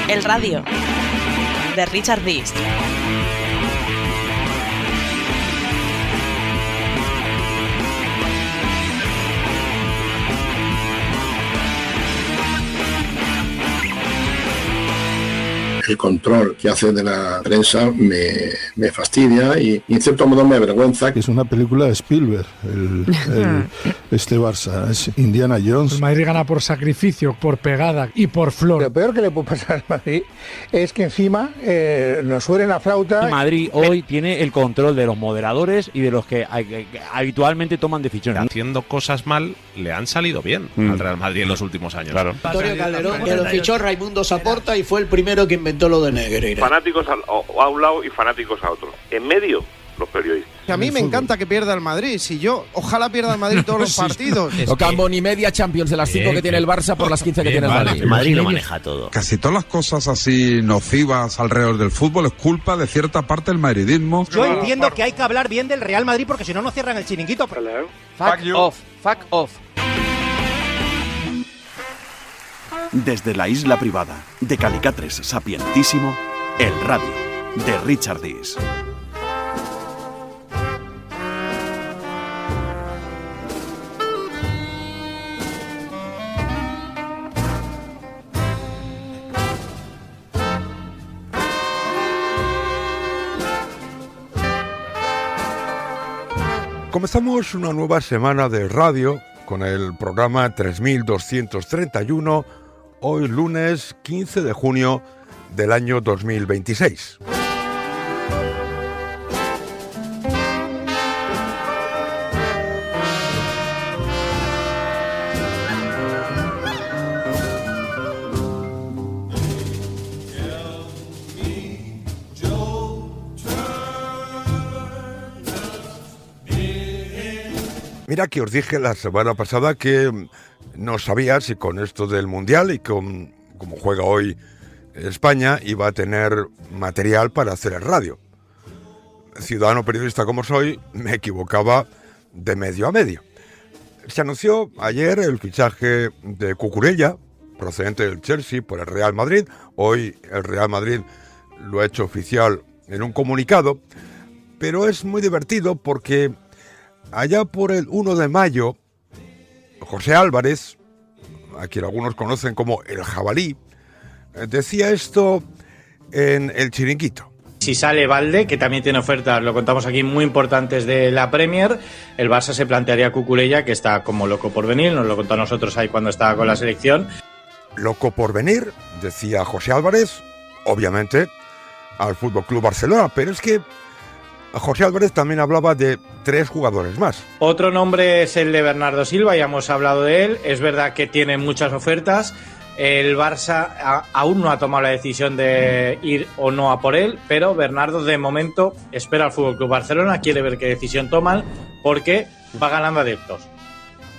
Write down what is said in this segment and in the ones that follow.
El Radio, de Richard Dees. El control que hace de la prensa me fastidia y en cierto modo me avergüenza. Es una película de Spielberg, este Barça, es Indiana Jones. El Madrid gana por sacrificio, por pegada y por flor. Lo peor que le puede pasar al Madrid es que encima nos suene la flauta. El Madrid hoy tiene el control de los moderadores y de los que habitualmente toman decisiones. Haciendo cosas mal le han salido bien al Real Madrid en los últimos años. Claro. Antonio Calderón, que lo fichó Raimundo Saporta y fue el primero que inventó lo de Negreira. Fanáticos a un lado y fanáticos a otro. En medio, los periodistas. A mí me encanta que pierda el Madrid. Si yo, ojalá pierda el Madrid todos los partidos. No cambo ni media Champions de las 5 que tiene el Barça por las 15 que tiene el Madrid. El Madrid lo maneja todo. Casi todas las cosas así nocivas alrededor del fútbol es culpa de cierta parte del madridismo. Yo entiendo que hay que hablar bien del Real Madrid porque si no, no cierran el chiringuito. Fuck off. Desde la isla privada de Calicatres Sapientísimo, El Radio, de Richard Dees. Comenzamos una nueva semana de radio con el programa 3231, hoy lunes 15 de junio del año 2026. Mira que os dije la semana pasada que no sabía si con esto del Mundial y como juega hoy España iba a tener material para hacer el radio. Ciudadano periodista como soy, me equivocaba de medio a medio. Se anunció ayer el fichaje de Cucurella, procedente del Chelsea, por el Real Madrid. Hoy el Real Madrid lo ha hecho oficial en un comunicado, pero es muy divertido porque allá por el 1 de mayo, José Álvarez, a quien algunos conocen como el Jabalí, decía esto en El Chiringuito. Si sale Valde, que también tiene ofertas, lo contamos aquí, muy importantes de la Premier, el Barça se plantearía a Cucurella, que está como loco por venir, nos lo contó a nosotros ahí cuando estaba con la selección. Loco por venir, decía José Álvarez, obviamente al FC Barcelona, pero es que José Álvarez también hablaba de 3 jugadores más. Otro nombre es el de Bernardo Silva, ya hemos hablado de él. Es verdad que tiene muchas ofertas. El Barça aún no ha tomado la decisión de ir o no a por él, pero Bernardo de momento espera al FC Barcelona, quiere ver qué decisión toman porque va ganando adeptos.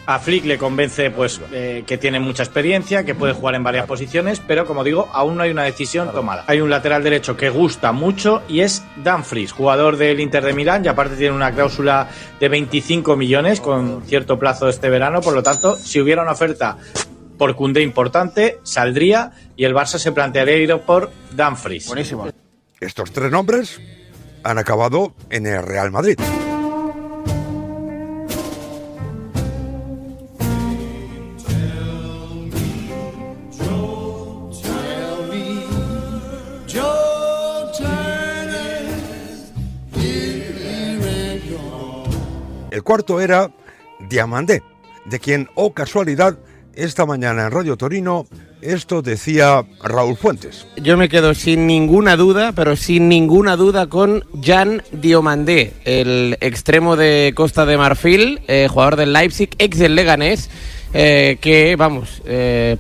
A Flick le convence pues que tiene mucha experiencia, que puede jugar en varias posiciones, pero como digo, aún no hay una decisión tomada. Hay un lateral derecho que gusta mucho y es Dumfries, jugador del Inter de Milán, y aparte tiene una cláusula de 25 millones con cierto plazo este verano, por lo tanto, si hubiera una oferta por Koundé importante, saldría y el Barça se plantearía ir por Dumfries. Buenísimo. Estos 3 nombres han acabado en el Real Madrid. El cuarto era Diamandé, de quien, oh casualidad, esta mañana en Radio Torino, esto decía Raúl Fuentes. Yo me quedo sin ninguna duda, pero sin ninguna duda con Jan Diomandé, el extremo de Costa de Marfil, jugador del Leipzig, ex del Leganés, que, vamos,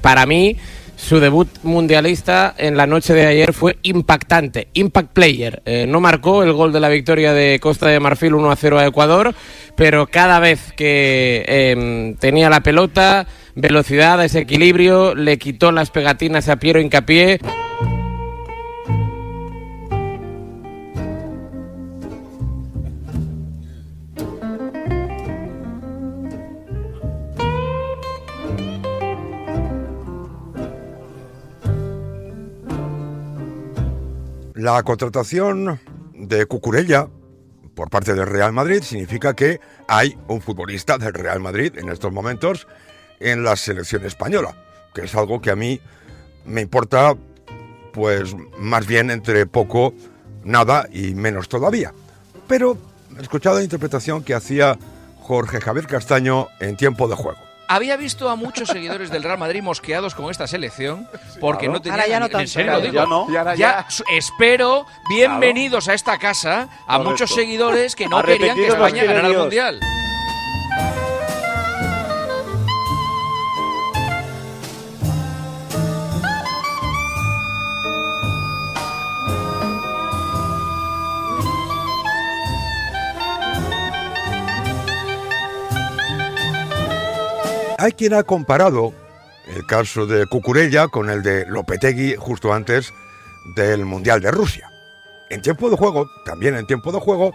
para mí, su debut mundialista en la noche de ayer fue impactante, impact player. No marcó el gol de la victoria de Costa de Marfil 1-0 a Ecuador, pero cada vez que tenía la pelota, velocidad, desequilibrio, le quitó las pegatinas a Piero Hincapié. La contratación de Cucurella por parte del Real Madrid significa que hay un futbolista del Real Madrid en estos momentos en la selección española, que es algo que a mí me importa pues más bien entre poco, nada y menos todavía. Pero he escuchado la interpretación que hacía Jorge Javier Castaño en Tiempo de Juego. Había visto a muchos seguidores del Real Madrid mosqueados con esta selección porque no tenían... Ahora ya no en serio lo digo. Ya Espero, bienvenidos a esta casa, a muchos seguidores que no querían que España ganara el Mundial. Hay quien ha comparado el caso de Cucurella con el de Lopetegui justo antes del Mundial de Rusia. En Tiempo de Juego, también en Tiempo de Juego,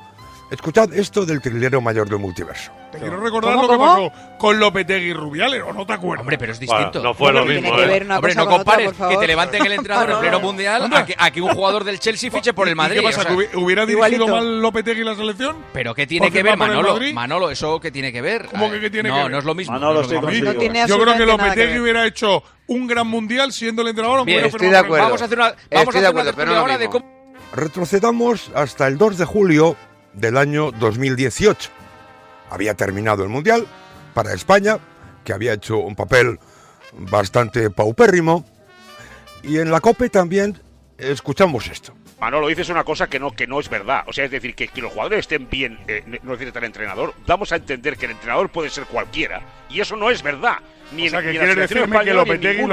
escuchad esto del trilero mayor del multiverso. Te quiero recordar lo que pasó con Lopetegui y Rubiales, ¿o no te acuerdas? Hombre, pero es distinto. Bueno, no fue lo mismo, Hombre, no compares que te levanten el entrenador en pleno Mundial a que un jugador del Chelsea fiche por el Madrid. ¿Qué pasa? ¿Que hubiera dirigido mal Lopetegui la selección? ¿Pero qué tiene que ver, Manolo? ¿Eso qué tiene que ver? ¿Cómo que qué tiene que ver? No es lo mismo. Manolo, yo creo que Lopetegui hubiera hecho un gran Mundial siendo el entrenador. Bien, estoy de acuerdo. Vamos a hacer una tertulia ahora de cómo... Retrocedamos hasta el 2 de julio del año 2018. Había terminado el Mundial para España, que había hecho un papel bastante paupérrimo, y en la COPE también escuchamos esto. Manolo, dices una cosa que no es verdad. O sea, es decir, que los jugadores estén bien, no necesita el entrenador. Damos a entender que el entrenador puede ser cualquiera, y eso no es verdad. O sea, que quieres decirme que Lopetegui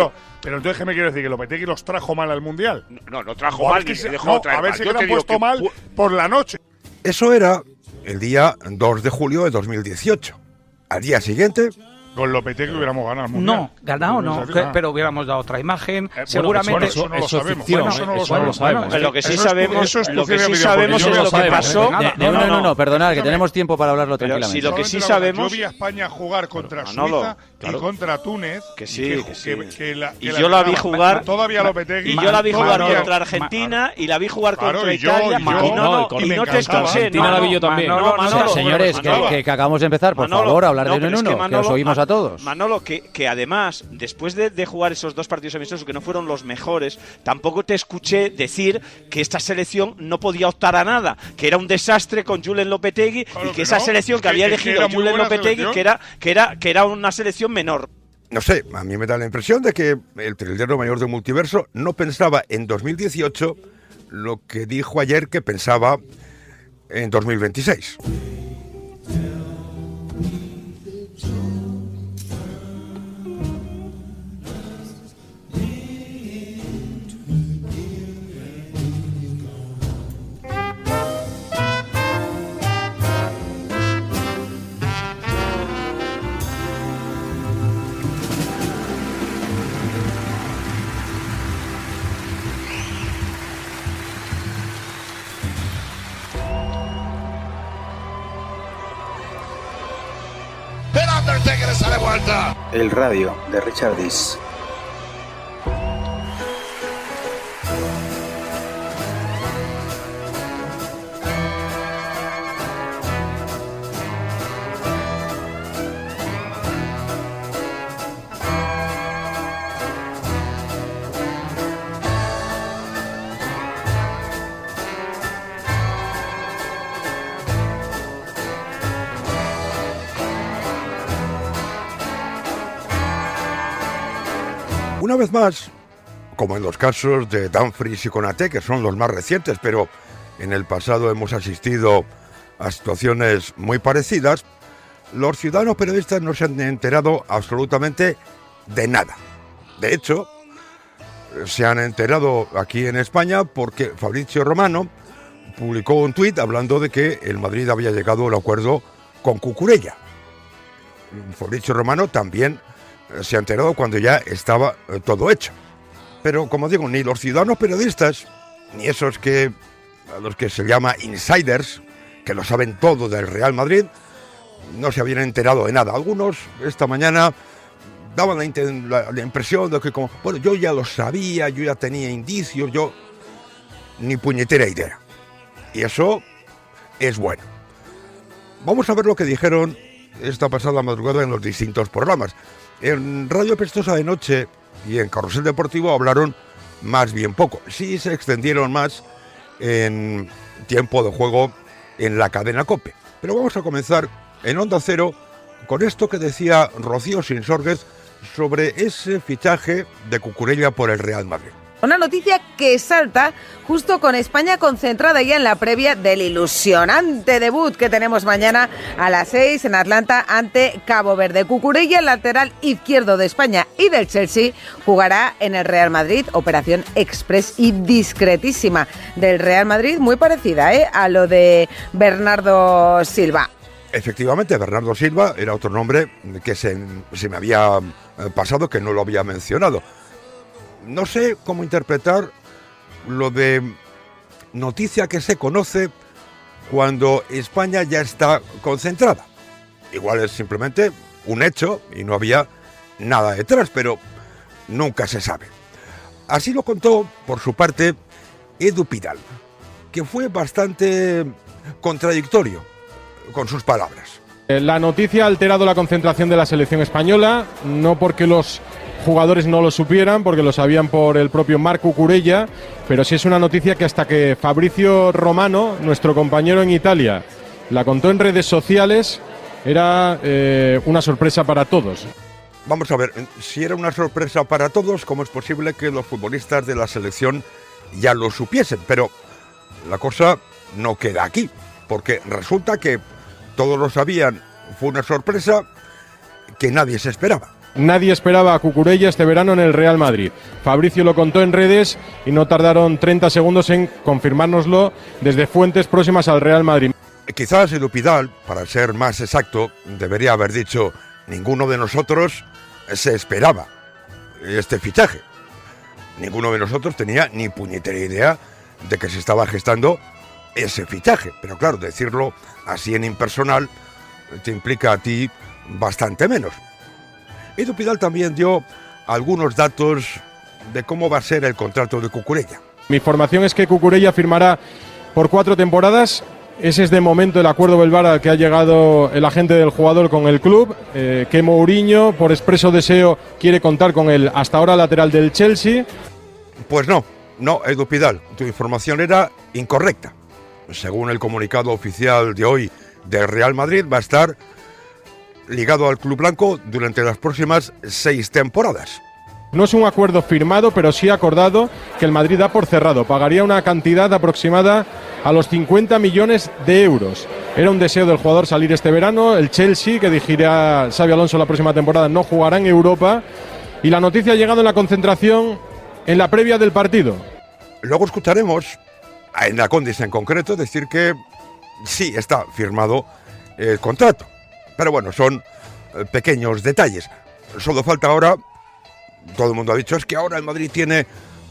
Pero entonces, ¿qué me quiero decir? ¿Que Lopetegui los trajo mal al Mundial? No trajo mal, ni se dejó traer mal. A ver si se han puesto mal por la noche. Eso era el día 2 de julio de 2018. Al día siguiente... Con Lopetegui hubiéramos ganado el Mundial. No, ganado no, pero hubiéramos dado otra imagen. Seguramente eso no lo sabemos. Eso no lo sabemos. Lo que sí sabemos es lo que pasó. No, perdonad, que tenemos tiempo para hablarlo tranquilamente. Si lo que sí sabemos... Yo vi a España jugar contra Suiza y contra Túnez. Que sí. Y yo la vi jugar... Todavía Lopetegui. Y yo la vi jugar contra Argentina y la vi jugar contra Italia. Y no te escuché. Argentina la vi yo también. Señores, que acabamos de empezar, por favor, hablar de uno en uno, que os oímos a todos. Manolo, que además, después de jugar esos dos partidos amistosos que no fueron los mejores, tampoco te escuché decir que esta selección no podía optar a nada, que era un desastre con Julen Lopetegui, claro, y que esa selección que había elegido Julen Lopetegui, que era una selección menor. No sé, a mí me da la impresión de que el trilero mayor del multiverso no pensaba en 2018 lo que dijo ayer que pensaba en 2026. El radio de Richard Dees. Una vez más, como en los casos de Dumfries y Konaté, que son los más recientes, pero en el pasado hemos asistido a situaciones muy parecidas, los ciudadanos periodistas no se han enterado absolutamente de nada. De hecho, se han enterado aquí en España porque Fabrizio Romano publicó un tuit hablando de que el Madrid había llegado a un acuerdo con Cucurella. Fabrizio Romano también se ha enterado cuando ya estaba todo hecho. Pero, como digo, ni los ciudadanos periodistas, ni esos a los que se llama insiders, que lo saben todo del Real Madrid, no se habían enterado de nada. Algunos esta mañana daban la impresión de que, como, bueno, yo ya lo sabía, yo ya tenía indicios, ni puñetera idea. Y eso es bueno. Vamos a ver lo que dijeron esta pasada madrugada en los distintos programas. En Radio Pestosa de Noche y en Carrusel Deportivo hablaron más bien poco. Sí se extendieron más en tiempo de juego en la cadena COPE. Pero vamos a comenzar en Onda Cero con esto que decía Rocío Sinsórguez sobre ese fichaje de Cucurella por el Real Madrid. Una noticia que salta justo con España concentrada ya en la previa del ilusionante debut que tenemos mañana a las 6 en Atlanta ante Cabo Verde. Cucurella, el lateral izquierdo de España y del Chelsea, jugará en el Real Madrid. Operación express y discretísima del Real Madrid, muy parecida a lo de Bernardo Silva. Efectivamente, Bernardo Silva era otro nombre que se me había pasado, que no lo había mencionado. No sé cómo interpretar lo de noticia que se conoce cuando España ya está concentrada. Igual es simplemente un hecho y no había nada detrás, pero nunca se sabe. Así lo contó, por su parte, Edu Pidal, que fue bastante contradictorio con sus palabras. La noticia ha alterado la concentración de la selección española, no porque los jugadores no lo supieran, porque lo sabían por el propio Marc Cucurella, pero sí es una noticia que hasta que Fabrizio Romano, nuestro compañero en Italia, la contó en redes sociales, era una sorpresa para todos. Vamos a ver, si era una sorpresa para todos, ¿cómo es posible que los futbolistas de la selección ya lo supiesen? Pero la cosa no queda aquí, porque resulta que todos lo sabían, fue una sorpresa que nadie se esperaba. Nadie esperaba a Cucurella este verano en el Real Madrid. Fabricio lo contó en redes y no tardaron 30 segundos en confirmárnoslo desde fuentes próximas al Real Madrid. Quizás Edu Pidal, para ser más exacto, debería haber dicho: ninguno de nosotros se esperaba este fichaje. Ninguno de nosotros tenía ni puñetera idea de que se estaba gestando ese fichaje. Pero claro, decirlo así en impersonal te implica a ti bastante menos. Edu Pidal también dio algunos datos de cómo va a ser el contrato de Cucurella. Mi información es que Cucurella firmará por 4 temporadas. Ese es de momento el acuerdo verbal al que ha llegado el agente del jugador con el club, que Mourinho, por expreso deseo, quiere contar con el hasta ahora lateral del Chelsea. Pues no, Edu Pidal, tu información era incorrecta. Según el comunicado oficial de hoy del Real Madrid, va a estar ligado al club blanco durante las próximas 6 temporadas. No es un acuerdo firmado, pero sí acordado, que el Madrid da por cerrado. Pagaría una cantidad aproximada a los 50 millones de euros. Era un deseo del jugador salir este verano. El Chelsea, que dirigirá Xabi Alonso la próxima temporada, no jugará en Europa. Y la noticia ha llegado en la concentración, en la previa del partido. Luego escucharemos a Enda Condis en concreto decir que sí está firmado el contrato. Pero bueno, son pequeños detalles. Solo falta ahora, todo el mundo ha dicho, es que ahora el Madrid tiene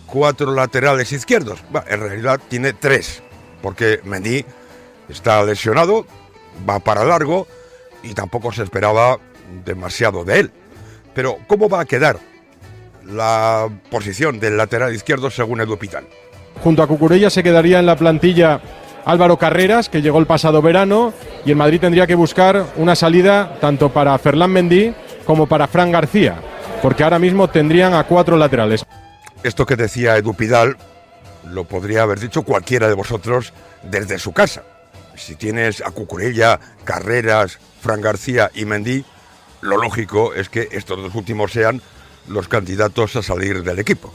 4 laterales izquierdos. Bueno, en realidad tiene 3, porque Mendy está lesionado, va para largo y tampoco se esperaba demasiado de él. Pero ¿cómo va a quedar la posición del lateral izquierdo según Edu Pidal? Junto a Cucurella se quedaría en la plantilla Álvaro Carreras, que llegó el pasado verano, y el Madrid tendría que buscar una salida tanto para Ferland Mendy como para Fran García, porque ahora mismo tendrían a 4 laterales. Esto que decía Edu Pidal lo podría haber dicho cualquiera de vosotros desde su casa. Si tienes a Cucurella, Carreras, Fran García y Mendy, lo lógico es que estos 2 últimos sean los candidatos a salir del equipo.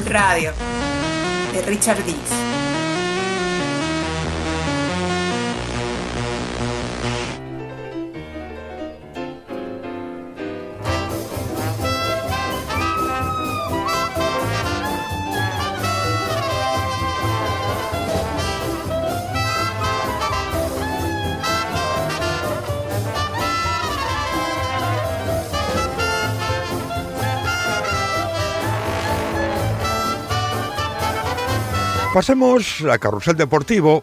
Radio de Richard Dis. Pasemos a Carrusel Deportivo,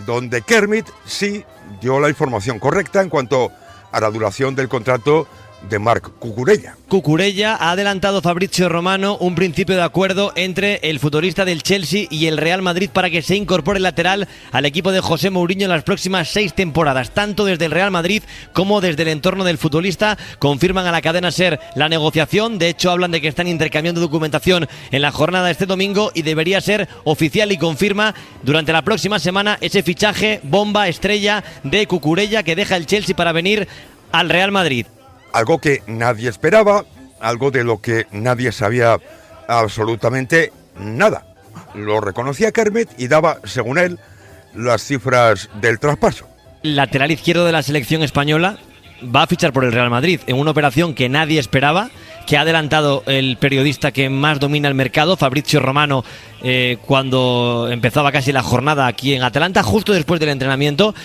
donde Kermit sí dio la información correcta en cuanto a la duración del contrato de Marc Cucurella. Cucurella ha adelantado Fabrizio Romano un principio de acuerdo entre el futbolista del Chelsea y el Real Madrid para que se incorpore lateral al equipo de José Mourinho en las próximas 6 temporadas. Tanto desde el Real Madrid como desde el entorno del futbolista confirman a la cadena SER la negociación. De hecho, hablan de que están intercambiando documentación en la jornada de este domingo y debería ser oficial y confirma durante la próxima semana ese fichaje bomba estrella de Cucurella que deja el Chelsea para venir al Real Madrid. Algo que nadie esperaba, algo de lo que nadie sabía absolutamente nada. Lo reconocía Kermit y daba, según él, las cifras del traspaso. Lateral izquierdo de la selección española va a fichar por el Real Madrid en una operación que nadie esperaba, que ha adelantado el periodista que más domina el mercado, Fabrizio Romano, cuando empezaba casi la jornada aquí en Atalanta, justo después del entrenamiento.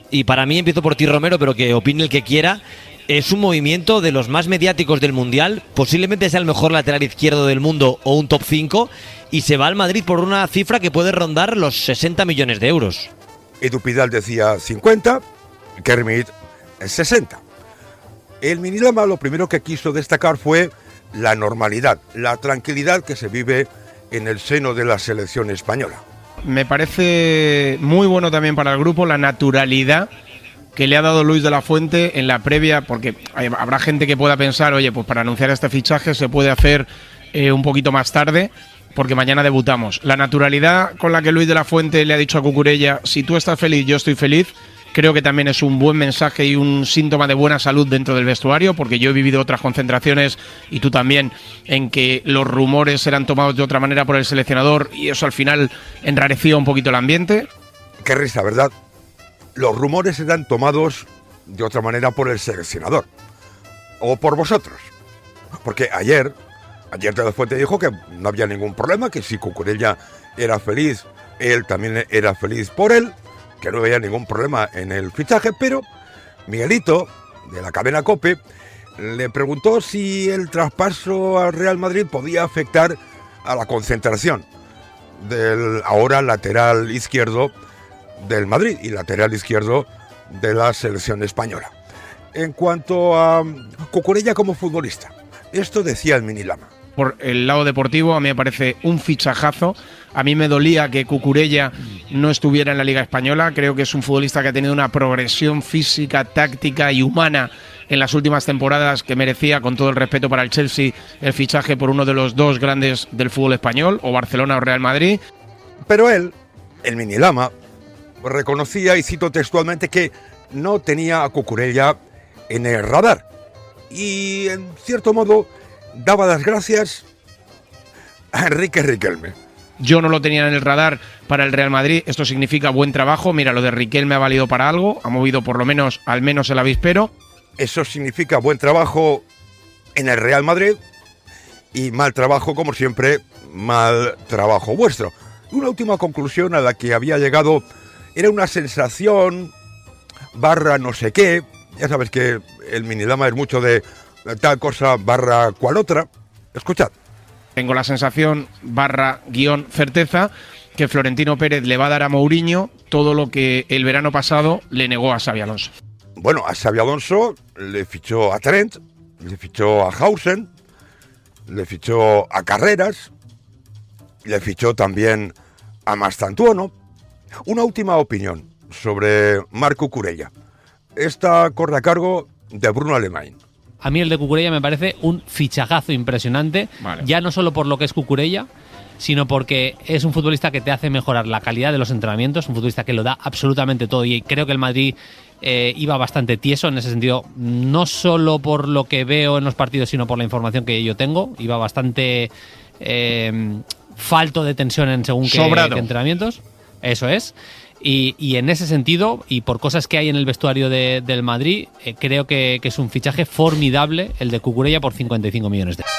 Y para mí, empiezo por ti, Romero, pero que opine el que quiera. Es un movimiento de los más mediáticos del Mundial, posiblemente sea el mejor lateral izquierdo del mundo o un top 5, y se va al Madrid por una cifra que puede rondar los 60 millones de euros. Edu Pidal decía 50, Kermit 60. El Minilama lo primero que quiso destacar fue la normalidad, la tranquilidad que se vive en el seno de la selección española. Me parece muy bueno también para el grupo la naturalidad que le ha dado Luis de la Fuente en la previa, porque habrá gente que pueda pensar, oye, pues para anunciar este fichaje se puede hacer un poquito más tarde, porque mañana debutamos. La naturalidad con la que Luis de la Fuente le ha dicho a Cucurella, si tú estás feliz, yo estoy feliz, creo que también es un buen mensaje y un síntoma de buena salud dentro del vestuario, porque yo he vivido otras concentraciones, y tú también, en que los rumores eran tomados de otra manera por el seleccionador, y eso al final enrarecía un poquito el ambiente. Qué risa, ¿verdad? Los rumores eran tomados de otra manera por el seleccionador. O por vosotros. Porque ayer de la Fuente dijo que no había ningún problema, que si Cucurella era feliz, él también era feliz por él, que no había ningún problema en el fichaje, pero Miguelito, de la cadena COPE, le preguntó si el traspaso al Real Madrid podía afectar a la concentración del ahora lateral izquierdo del Madrid y lateral izquierdo de la selección española. En cuanto a Cucurella como futbolista, esto decía el Minilama. Por el lado deportivo, a mí me parece un fichajazo. A mí me dolía que Cucurella no estuviera en la Liga Española. Creo que es un futbolista que ha tenido una progresión física, táctica y humana en las últimas temporadas que merecía, con todo el respeto para el Chelsea, el fichaje por uno de los dos grandes del fútbol español, o Barcelona o Real Madrid. Pero él, el Minilama, reconocía, y cito textualmente, que no tenía a Cucurella en el radar. Y, en cierto modo, daba las gracias a Enrique Riquelme. Yo no lo tenía en el radar para el Real Madrid. Esto significa buen trabajo. Mira, lo de Riquelme ha valido para algo. Ha movido por lo menos, al menos el avispero. Eso significa buen trabajo en el Real Madrid y mal trabajo, como siempre, mal trabajo vuestro. Una última conclusión a la que había llegado era una sensación barra no sé qué. Ya sabes que el Minilama es mucho de tal cosa barra cual otra. Escuchad. Tengo la sensación barra guión certeza que Florentino Pérez le va a dar a Mourinho todo lo que el verano pasado le negó a Xabi Alonso. Bueno, a Xabi Alonso le fichó a Trent, le fichó a Hausen, le fichó a Carreras, le fichó también a Mastantuono. Una última opinión sobre Marc Cucurella. Esta corre a cargo de Bruno Alemany. A mí el de Cucurella me parece un fichajazo impresionante, vale. Ya no solo por lo que es Cucurella, sino porque es un futbolista que te hace mejorar la calidad de los entrenamientos, un futbolista que lo da absolutamente todo, y creo que el Madrid iba bastante tieso en ese sentido, no solo por lo que veo en los partidos, sino por la información que yo tengo, iba bastante falto de tensión en según qué entrenamientos, eso es. Y en ese sentido, y por cosas que hay en el vestuario del Madrid, creo que es un fichaje formidable el de Cucurella por 55 millones de euros.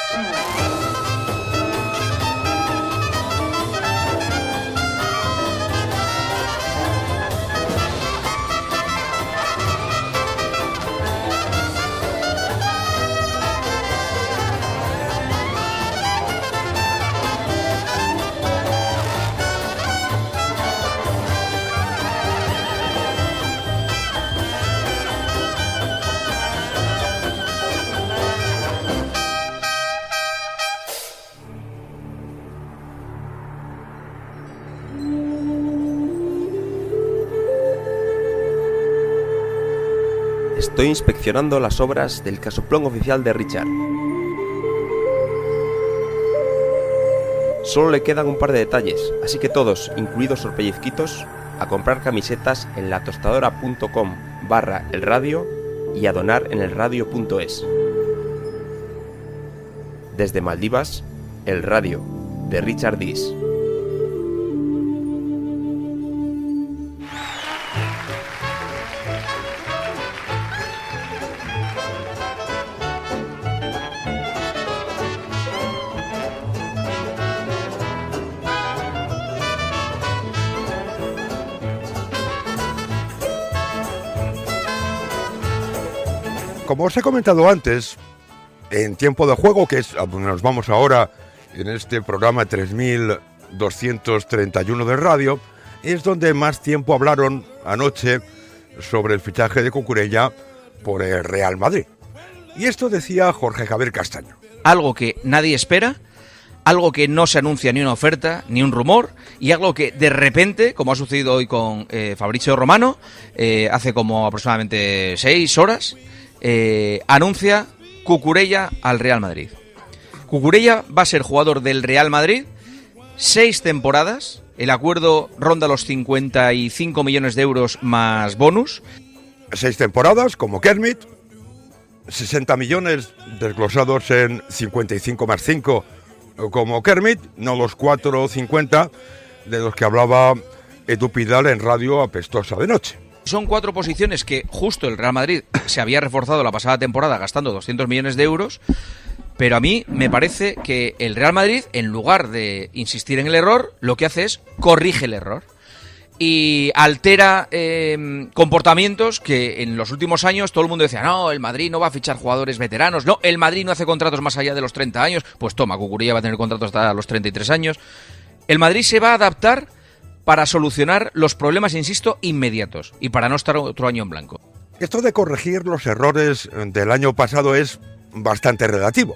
Estoy inspeccionando las obras del casoplón oficial de Richard. Solo le quedan un par de detalles, así que todos, incluidos los pellizquitos, a comprar camisetas en latostadora.com/elradio y a donar en elradio.es. Desde Maldivas, El Radio, de Richard Dees. Como os he comentado antes, en tiempo de juego, que es a donde nos vamos ahora en este programa 3231 de radio, es donde más tiempo hablaron anoche sobre el fichaje de Cucurella por el Real Madrid. Y esto decía Jorge Javier Castaño. Algo que nadie espera, algo que no se anuncia ni una oferta, ni un rumor, y algo que de repente, como ha sucedido hoy con Fabrizio Romano, hace como aproximadamente 6 horas, anuncia Cucurella al Real Madrid. Cucurella va a ser jugador del Real Madrid 6 temporadas. El acuerdo ronda los 55 millones de euros más bonus. 6 temporadas, como Kermit. 60 millones desglosados en 55 más 5, como Kermit. No los 4,50 de los que hablaba Edu Pidal en Radio Apestosa de Noche. Son 4 posiciones que justo el Real Madrid se había reforzado la pasada temporada gastando 200 millones de euros, pero a mí me parece que el Real Madrid, en lugar de insistir en el error, lo que hace es corrige el error y altera comportamientos que en los últimos años todo el mundo decía, no, el Madrid no va a fichar jugadores veteranos, no, el Madrid no hace contratos más allá de los 30 años, pues toma, Cucurella va a tener contratos hasta los 33 años. El Madrid se va a adaptar para solucionar los problemas, insisto, inmediatos y para no estar otro año en blanco. Esto de corregir los errores del año pasado es bastante relativo,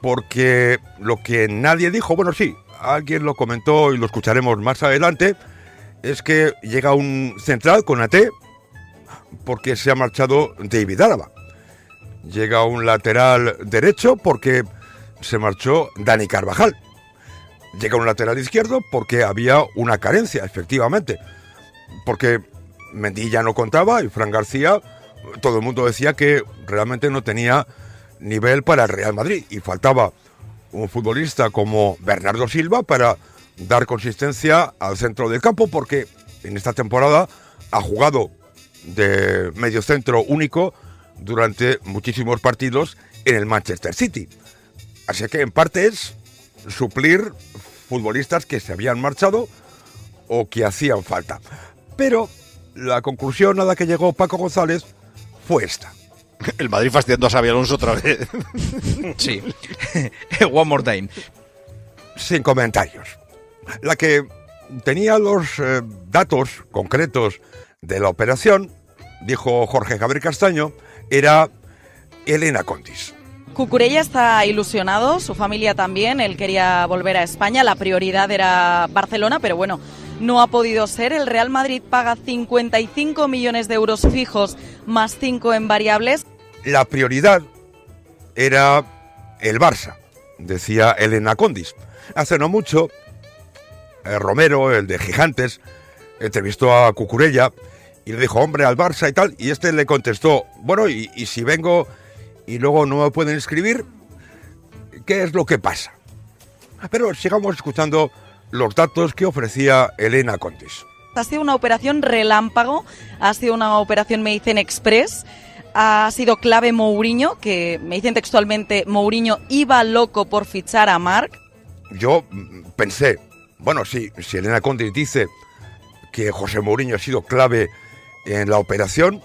porque lo que nadie dijo, bueno, sí, alguien lo comentó y lo escucharemos más adelante, es que llega un central con AT porque se ha marchado David Álava. Llega un lateral derecho porque se marchó Dani Carvajal. Llega un lateral izquierdo porque había una carencia, efectivamente. Porque Mendy ya no contaba y Fran García, todo el mundo decía que realmente no tenía nivel para el Real Madrid. Y faltaba un futbolista como Bernardo Silva para dar consistencia al centro del campo, porque en esta temporada ha jugado de mediocentro único durante muchísimos partidos en el Manchester City. Así que en parte es suplir futbolistas que se habían marchado o que hacían falta. Pero la conclusión a la que llegó Paco González fue esta. El Madrid fastidiando a Xabi Alonso otra vez. Sí. One more time. Sin comentarios. La que tenía los datos concretos de la operación, dijo Jorge Javier Castaño, era Elena Condis. Cucurella está ilusionado, su familia también, él quería volver a España, la prioridad era Barcelona, pero bueno, no ha podido ser. El Real Madrid paga 55 millones de euros fijos más 5 en variables. La prioridad era el Barça, decía Elena Condis. Hace no mucho, Romero, el de Gigantes, entrevistó a Cucurella y le dijo, hombre, al Barça y tal, y este le contestó, bueno, y si vengo y luego no me pueden inscribir, ¿qué es lo que pasa? Pero sigamos escuchando los datos que ofrecía Elena Condis. Ha sido una operación relámpago, ha sido una operación, me dicen, express. Ha sido clave Mourinho, que me dicen textualmente, Mourinho iba loco por fichar a Marc. Yo pensé, bueno, si Elena Condis dice que José Mourinho ha sido clave en la operación,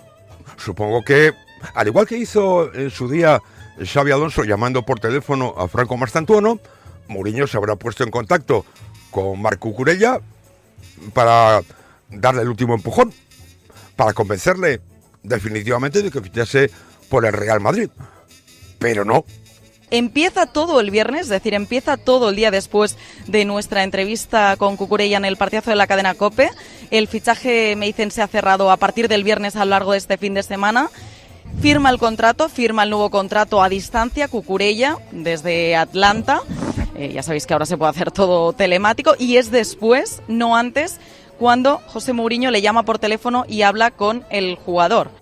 supongo que, al igual que hizo en su día Xabi Alonso llamando por teléfono a Franco Marcantuono, Mourinho se habrá puesto en contacto con Marc Cucurella para darle el último empujón, para convencerle definitivamente de que fichase por el Real Madrid. Pero no. Empieza todo el viernes, es decir, empieza todo el día después de nuestra entrevista con Cucurella en el partidazo de la cadena COPE. El fichaje, me dicen, se ha cerrado a partir del viernes a lo largo de este fin de semana. Firma el nuevo contrato a distancia, Cucurella, desde Atlanta. Ya sabéis que ahora se puede hacer todo telemático y es después, no antes, cuando José Mourinho le llama por teléfono y habla con el jugador.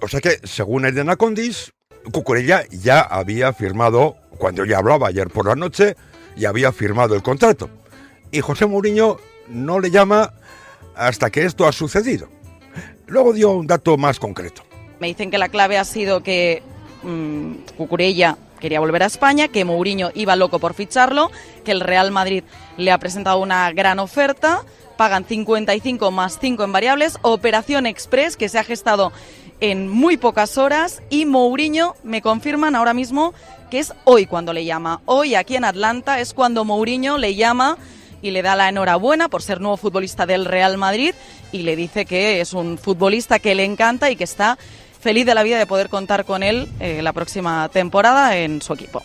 O sea que, según el de Nacondis, Cucurella ya había firmado, cuando ya hablaba ayer por la noche, ya había firmado el contrato. Y José Mourinho no le llama hasta que esto ha sucedido. Luego dio un dato más concreto. Me dicen que la clave ha sido que Cucurella quería volver a España, que Mourinho iba loco por ficharlo, que el Real Madrid le ha presentado una gran oferta, pagan 55 más 5 en variables, operación express que se ha gestado en muy pocas horas y Mourinho, me confirman ahora mismo que es hoy cuando le llama. Hoy aquí en Atlanta es cuando Mourinho le llama y le da la enhorabuena por ser nuevo futbolista del Real Madrid y le dice que es un futbolista que le encanta y que está feliz de la vida de poder contar con él la próxima temporada en su equipo.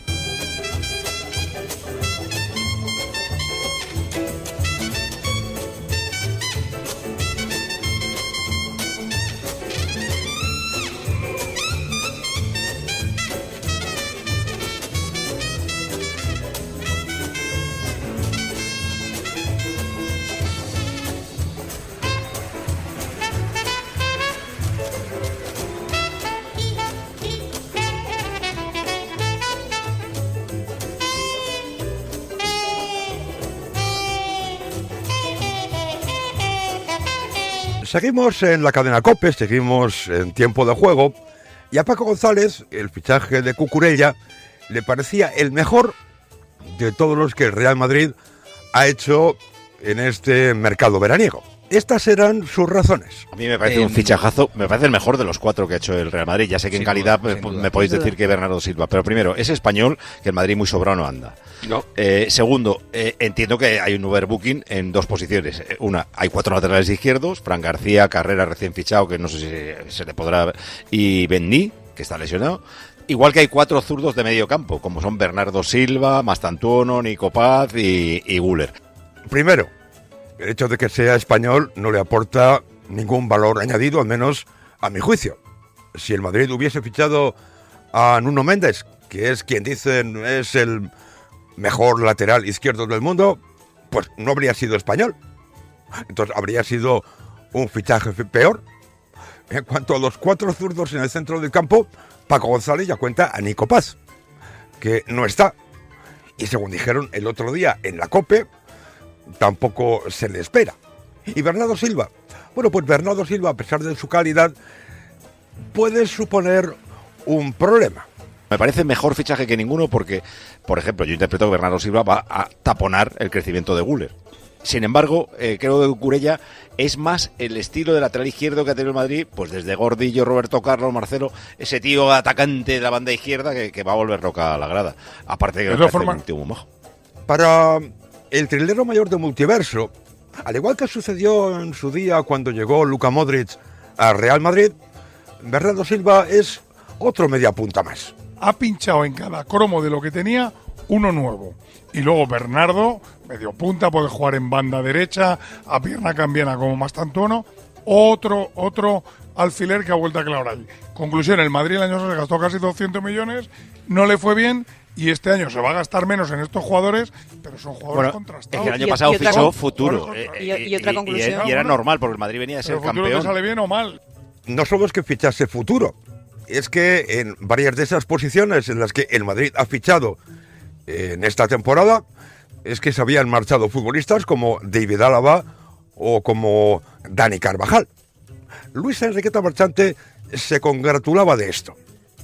Seguimos en la cadena COPE, seguimos en tiempo de juego y a Paco González el fichaje de Cucurella le parecía el mejor de todos los que el Real Madrid ha hecho en este mercado veraniego. Estas eran sus razones. A mí me parece un fichajazo, me parece el mejor de los 4 que ha hecho el Real Madrid. Ya sé que en calidad me podéis decir que Bernardo Silva, pero primero, es español, que el Madrid muy sobrado no anda. No. Segundo, entiendo que hay un overbooking en 2 posiciones. Una, hay 4 laterales izquierdos, Fran García, Carrera recién fichado, que no sé si se le podrá, y Benny, que está lesionado. Igual que hay 4 zurdos de medio campo, como son Bernardo Silva, Mastantuono, Nico Paz y Güler. Primero, el hecho de que sea español no le aporta ningún valor añadido, al menos a mi juicio. Si el Madrid hubiese fichado a Nuno Méndez, que es quien dicen es el mejor lateral izquierdo del mundo, pues no habría sido español. Entonces habría sido un fichaje peor. En cuanto a los 4 zurdos en el centro del campo, Paco González ya cuenta a Nico Paz, que no está. Y según dijeron el otro día en la COPE, tampoco se le espera. ¿Y Bernardo Silva? Bueno, pues Bernardo Silva, a pesar de su calidad, puede suponer un problema. Me parece mejor fichaje que ninguno porque, por ejemplo, yo interpreto que Bernardo Silva va a taponar el crecimiento de Güler. Sin embargo, creo que Cucurella es más el estilo de lateral izquierdo que ha tenido el Madrid, pues desde Gordillo, Roberto Carlos, Marcelo, ese tío atacante de la banda izquierda que va a volver loca a la grada. Aparte de que es un tío muy majo. Para el trilero mayor de Multiverso, al igual que sucedió en su día cuando llegó Luka Modric al Real Madrid, Bernardo Silva es otro mediapunta más. Ha pinchado en cada cromo de lo que tenía uno nuevo. Y luego Bernardo, medio punta, puede jugar en banda derecha, a pierna cambiana como Mastantuono, otro alfiler que ha vuelto a clavar allí. Conclusión, el Madrid el año pasado se gastó casi 200 millones, no le fue bien, y este año se va a gastar menos en estos jugadores, pero son jugadores contrastados. Es que el año pasado fichó futuro. Y otra conclusión. Y era normal, porque el Madrid venía de ser campeón. ¿Futuro sale bien o mal? No solo es que fichase futuro, es que en varias de esas posiciones en las que el Madrid ha fichado en esta temporada, es que se habían marchado futbolistas como David Álava o como Dani Carvajal. Luis Enriqueta Marchante se congratulaba de esto.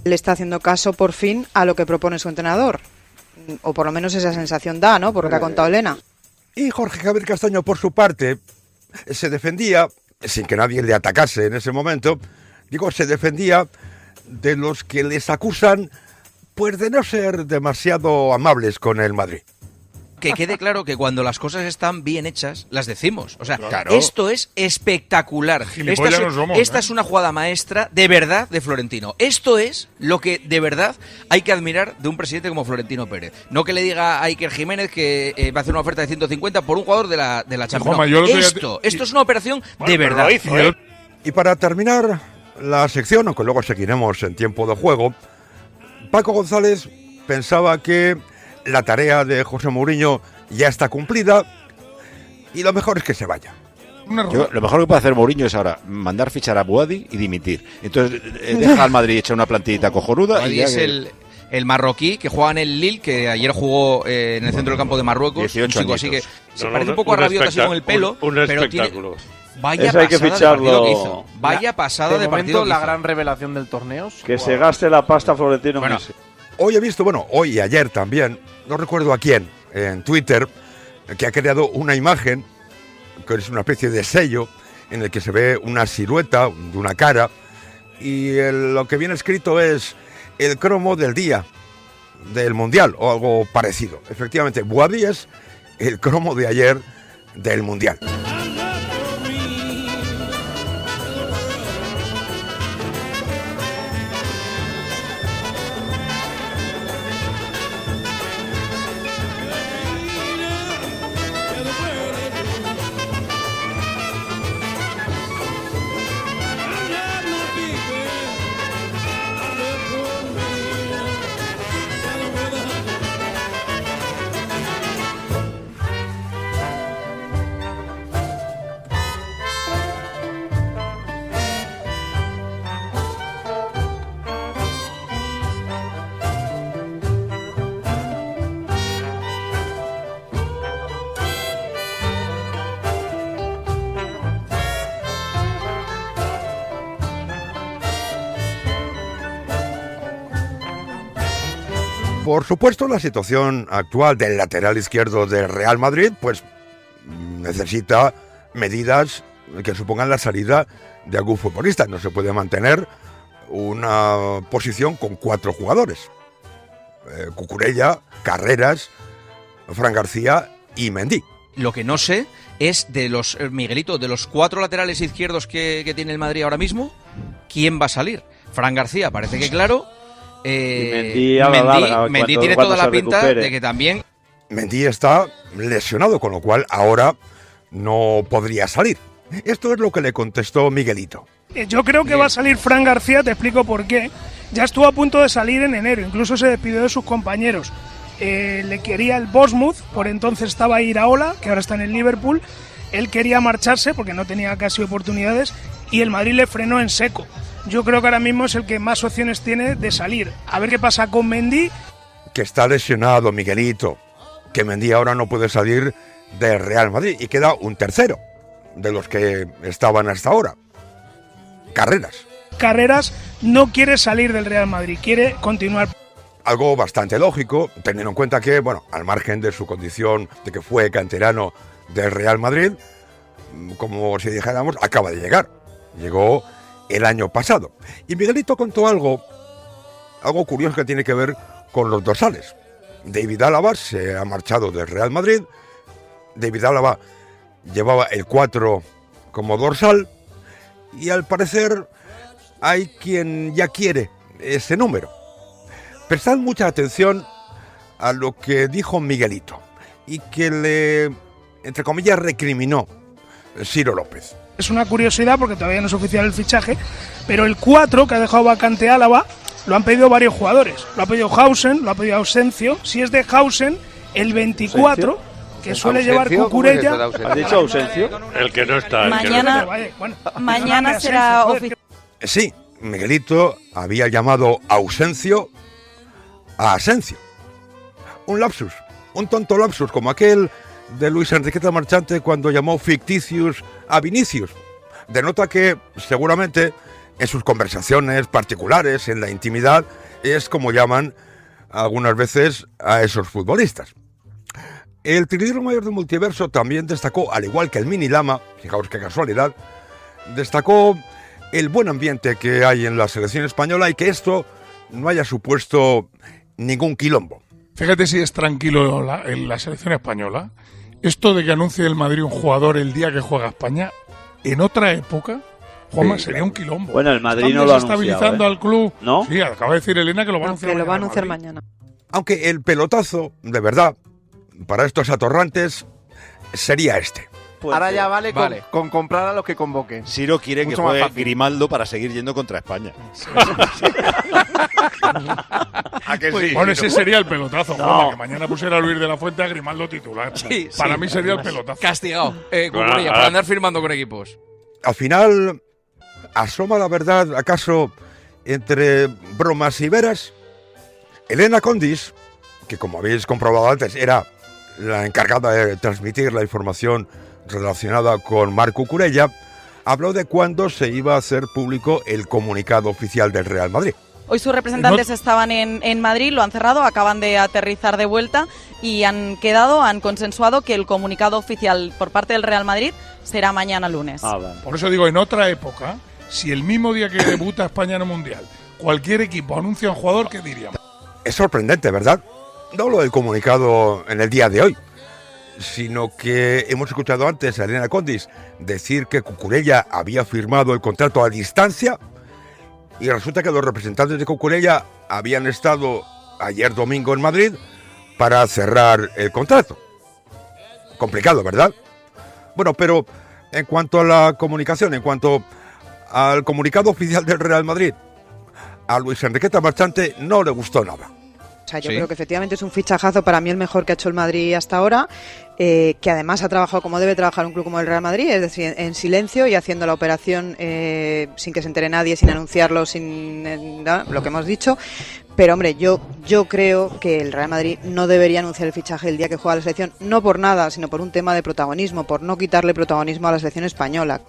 Le está haciendo caso por fin a lo que propone su entrenador, o por lo menos esa sensación da, ¿no?, por lo que ha contado Elena. Y Jorge Javier Castaño, por su parte, se defendía, sin que nadie le atacase en ese momento, se defendía de los que les acusan pues de no ser demasiado amables con el Madrid. que quede claro que cuando las cosas están bien hechas, las decimos. O sea, esto es espectacular. Esta es una jugada maestra de verdad de Florentino. Esto es lo que de verdad hay que admirar de un presidente como Florentino Pérez. No que le diga a Iker Jiménez que va a hacer una oferta de 150 por un jugador de la Champions. No, esto es una operación de verdad. Y para terminar la sección, aunque luego seguiremos en tiempo de juego, Paco González pensaba que la tarea de José Mourinho ya está cumplida y lo mejor es que se vaya. Lo mejor que puede hacer Mourinho es ahora mandar fichar a Boadi y dimitir. Entonces deja al Madrid hecha una plantillita cojonuda. Y es el marroquí que juega en el Lille, que ayer jugó en el centro del campo de Marruecos. 18 años. Así que se parece un poco a Rabiot así con el pelo. Un espectáculo. Vaya pasada de partido que hizo. Vaya pasada de partido. La gran revelación del torneo. Que se gaste la pasta Florentino. Bueno, hoy he visto, hoy y ayer también, no recuerdo a quién, en Twitter, que ha creado una imagen, que es una especie de sello, en el que se ve una silueta de una cara, y lo que viene escrito es el cromo del día del Mundial, o algo parecido. Efectivamente, Boadi es el cromo de ayer del Mundial. Por supuesto, la situación actual del lateral izquierdo del Real Madrid, pues necesita medidas que supongan la salida de algún futbolista. No se puede mantener una posición con 4 jugadores. Cucurella, Carreras, Fran García y Mendy. Lo que no sé es de los, Miguelito, de los 4 laterales izquierdos que tiene el Madrid ahora mismo, ¿quién va a salir? Fran García parece que claro. Mendy tiene toda la pinta de que también. Mendy está lesionado, con lo cual ahora no podría salir. Esto es lo que le contestó Miguelito. Yo creo que va a salir Fran García, te explico por qué. Ya estuvo a punto de salir en enero, incluso se despidió de sus compañeros. Le quería el Bournemouth, por entonces estaba Iraola, que ahora está en el Liverpool. Él quería marcharse porque no tenía casi oportunidades y el Madrid le frenó en seco. Yo creo que ahora mismo es el que más opciones tiene de salir. A ver qué pasa con Mendy. Que está lesionado, Miguelito. Que Mendy ahora no puede salir del Real Madrid. Y queda un tercero de los que estaban hasta ahora. Carreras. Carreras no quiere salir del Real Madrid, quiere continuar. Algo bastante lógico, teniendo en cuenta que, al margen de su condición de que fue canterano del Real Madrid, como si dijéramos, acaba de llegar. Llegó el año pasado. Y Miguelito contó algo curioso que tiene que ver con los dorsales. David Álava se ha marchado del Real Madrid. David Álava llevaba el 4 como dorsal y al parecer hay quien ya quiere ese número. Prestad mucha atención a lo que dijo Miguelito y que le, entre comillas, recriminó Ciro López. Es una curiosidad porque todavía no es oficial el fichaje, pero el 4 que ha dejado vacante Álava lo han pedido varios jugadores. Lo ha pedido Hausen, lo ha pedido Ausencio. Si es de Hausen, el 24, ¿Ausencio? Que suele llevar Cucurella. ¿Has dicho Ausencio? El que no está. Mañana será oficial. Sí, Miguelito había llamado Ausencio a Asencio. Un lapsus, un tonto lapsus, como aquel de Luis Enriqueta Marchante cuando llamó ficticius a Vinicius. Denota que seguramente en sus conversaciones particulares, en la intimidad, es como llaman algunas veces a esos futbolistas. El tirador mayor del multiverso también destacó, al igual que el Mini Lama, fijaos qué casualidad, destacó el buen ambiente que hay en la selección española y que esto no haya supuesto ningún quilombo. Fíjate si es tranquilo en la selección española. Esto de que anuncie el Madrid un jugador el día que juega España, en otra época, Juanma, sería un quilombo. Bueno, el Madrid no lo ha anunciado. Estabilizando al club. ¿No? Sí, acaba de decir Elena que lo va a anunciar que mañana. lo va a anunciar mañana. Aunque el pelotazo, de verdad, para estos atorrantes, sería este. Ahora ya vale. Con comprar a los que convoquen. Ciro quiere que juegue Grimaldo para seguir yendo contra España. ¿A que sí? Bueno, ese sería el pelotazo, Juanma, que mañana pusiera a Luis de la Fuente a Grimaldo titular. Sí, para mí sería el pelotazo. Castigado. Para andar firmando con equipos. Al final, asoma la verdad, ¿acaso entre bromas y veras? Elena Condis, que como habéis comprobado antes, era la encargada de transmitir la información relacionada con Marc Cucurella, habló de cuándo se iba a hacer público el comunicado oficial del Real Madrid. Hoy sus representantes estaban en Madrid, lo han cerrado, acaban de aterrizar de vuelta y han consensuado que el comunicado oficial por parte del Real Madrid será mañana lunes. Por eso digo, en otra época, si el mismo día que debuta España en el Mundial, cualquier equipo anuncia a un jugador, ¿qué diríamos? Es sorprendente, ¿verdad? No lo del comunicado en el día de hoy, sino que hemos escuchado antes a Elena Condis decir que Cucurella había firmado el contrato a distancia y resulta que los representantes de Cucurella habían estado ayer domingo en Madrid para cerrar el contrato. Complicado, ¿verdad? Bueno, pero en cuanto a la comunicación, en cuanto al comunicado oficial del Real Madrid, a Luis Enriqueta Marchante no le gustó nada. O sea, yo creo que efectivamente es un fichajazo, para mí el mejor que ha hecho el Madrid hasta ahora, que además ha trabajado como debe trabajar un club como el Real Madrid, es decir, en silencio y haciendo la operación sin que se entere nadie, sin anunciarlo, sin lo que hemos dicho. Pero hombre, yo creo que el Real Madrid no debería anunciar el fichaje el día que juega la selección, no por nada, sino por un tema de protagonismo, por no quitarle protagonismo a la selección española.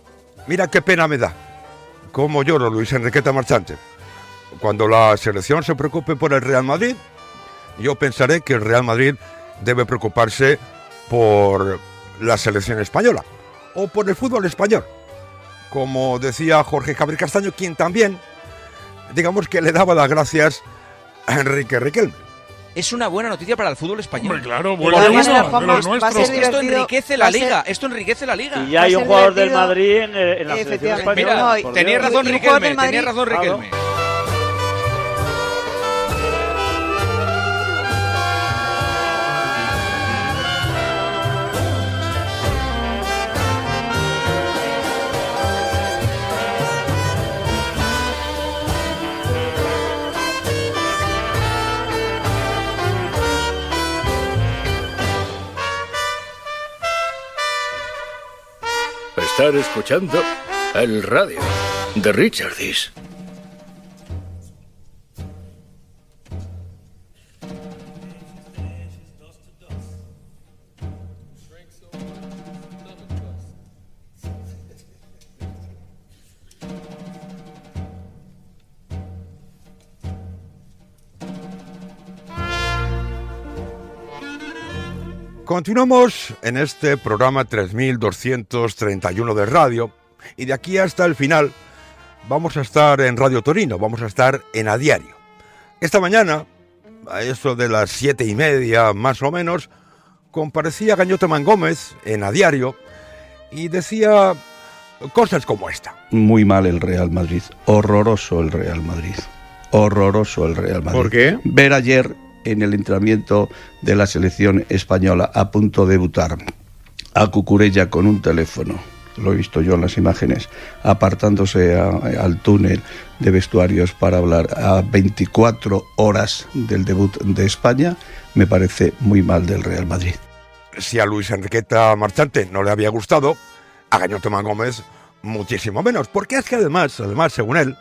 Mira qué pena me da, cómo lloro Luis Enriqueta Marchante. Cuando la selección se preocupe por el Real Madrid, yo pensaré que el Real Madrid debe preocuparse por la selección española o por el fútbol español, como decía Jorge Javier Castaño, quien también, digamos que le daba las gracias a Enrique Riquelme. Es una buena noticia para el fútbol español. Hombre, claro, esto enriquece la liga. Esto enriquece la liga. Y ya hay un jugador del Madrid en la selección española. Mira, tenía razón Riquelme. Estar escuchando el radio de Richard Dis. Continuamos en este programa 3231 de radio y de aquí hasta el final vamos a estar en Radio Torino, vamos a estar en A Diario. Esta mañana, a eso de las 7:30 más o menos, comparecía Gañote Mangómez en A Diario y decía cosas como esta. Muy mal el Real Madrid, horroroso el Real Madrid, horroroso el Real Madrid. ¿Por qué? Ver ayer en el entrenamiento de la selección española a punto de debutar a Cucurella con un teléfono, lo he visto yo en las imágenes, apartándose al túnel de vestuarios para hablar a 24 horas del debut de España, me parece muy mal del Real Madrid. Si a Luis Enriqueta Marchante no le había gustado, a Gañote Mangómez muchísimo menos, porque es que además, según él,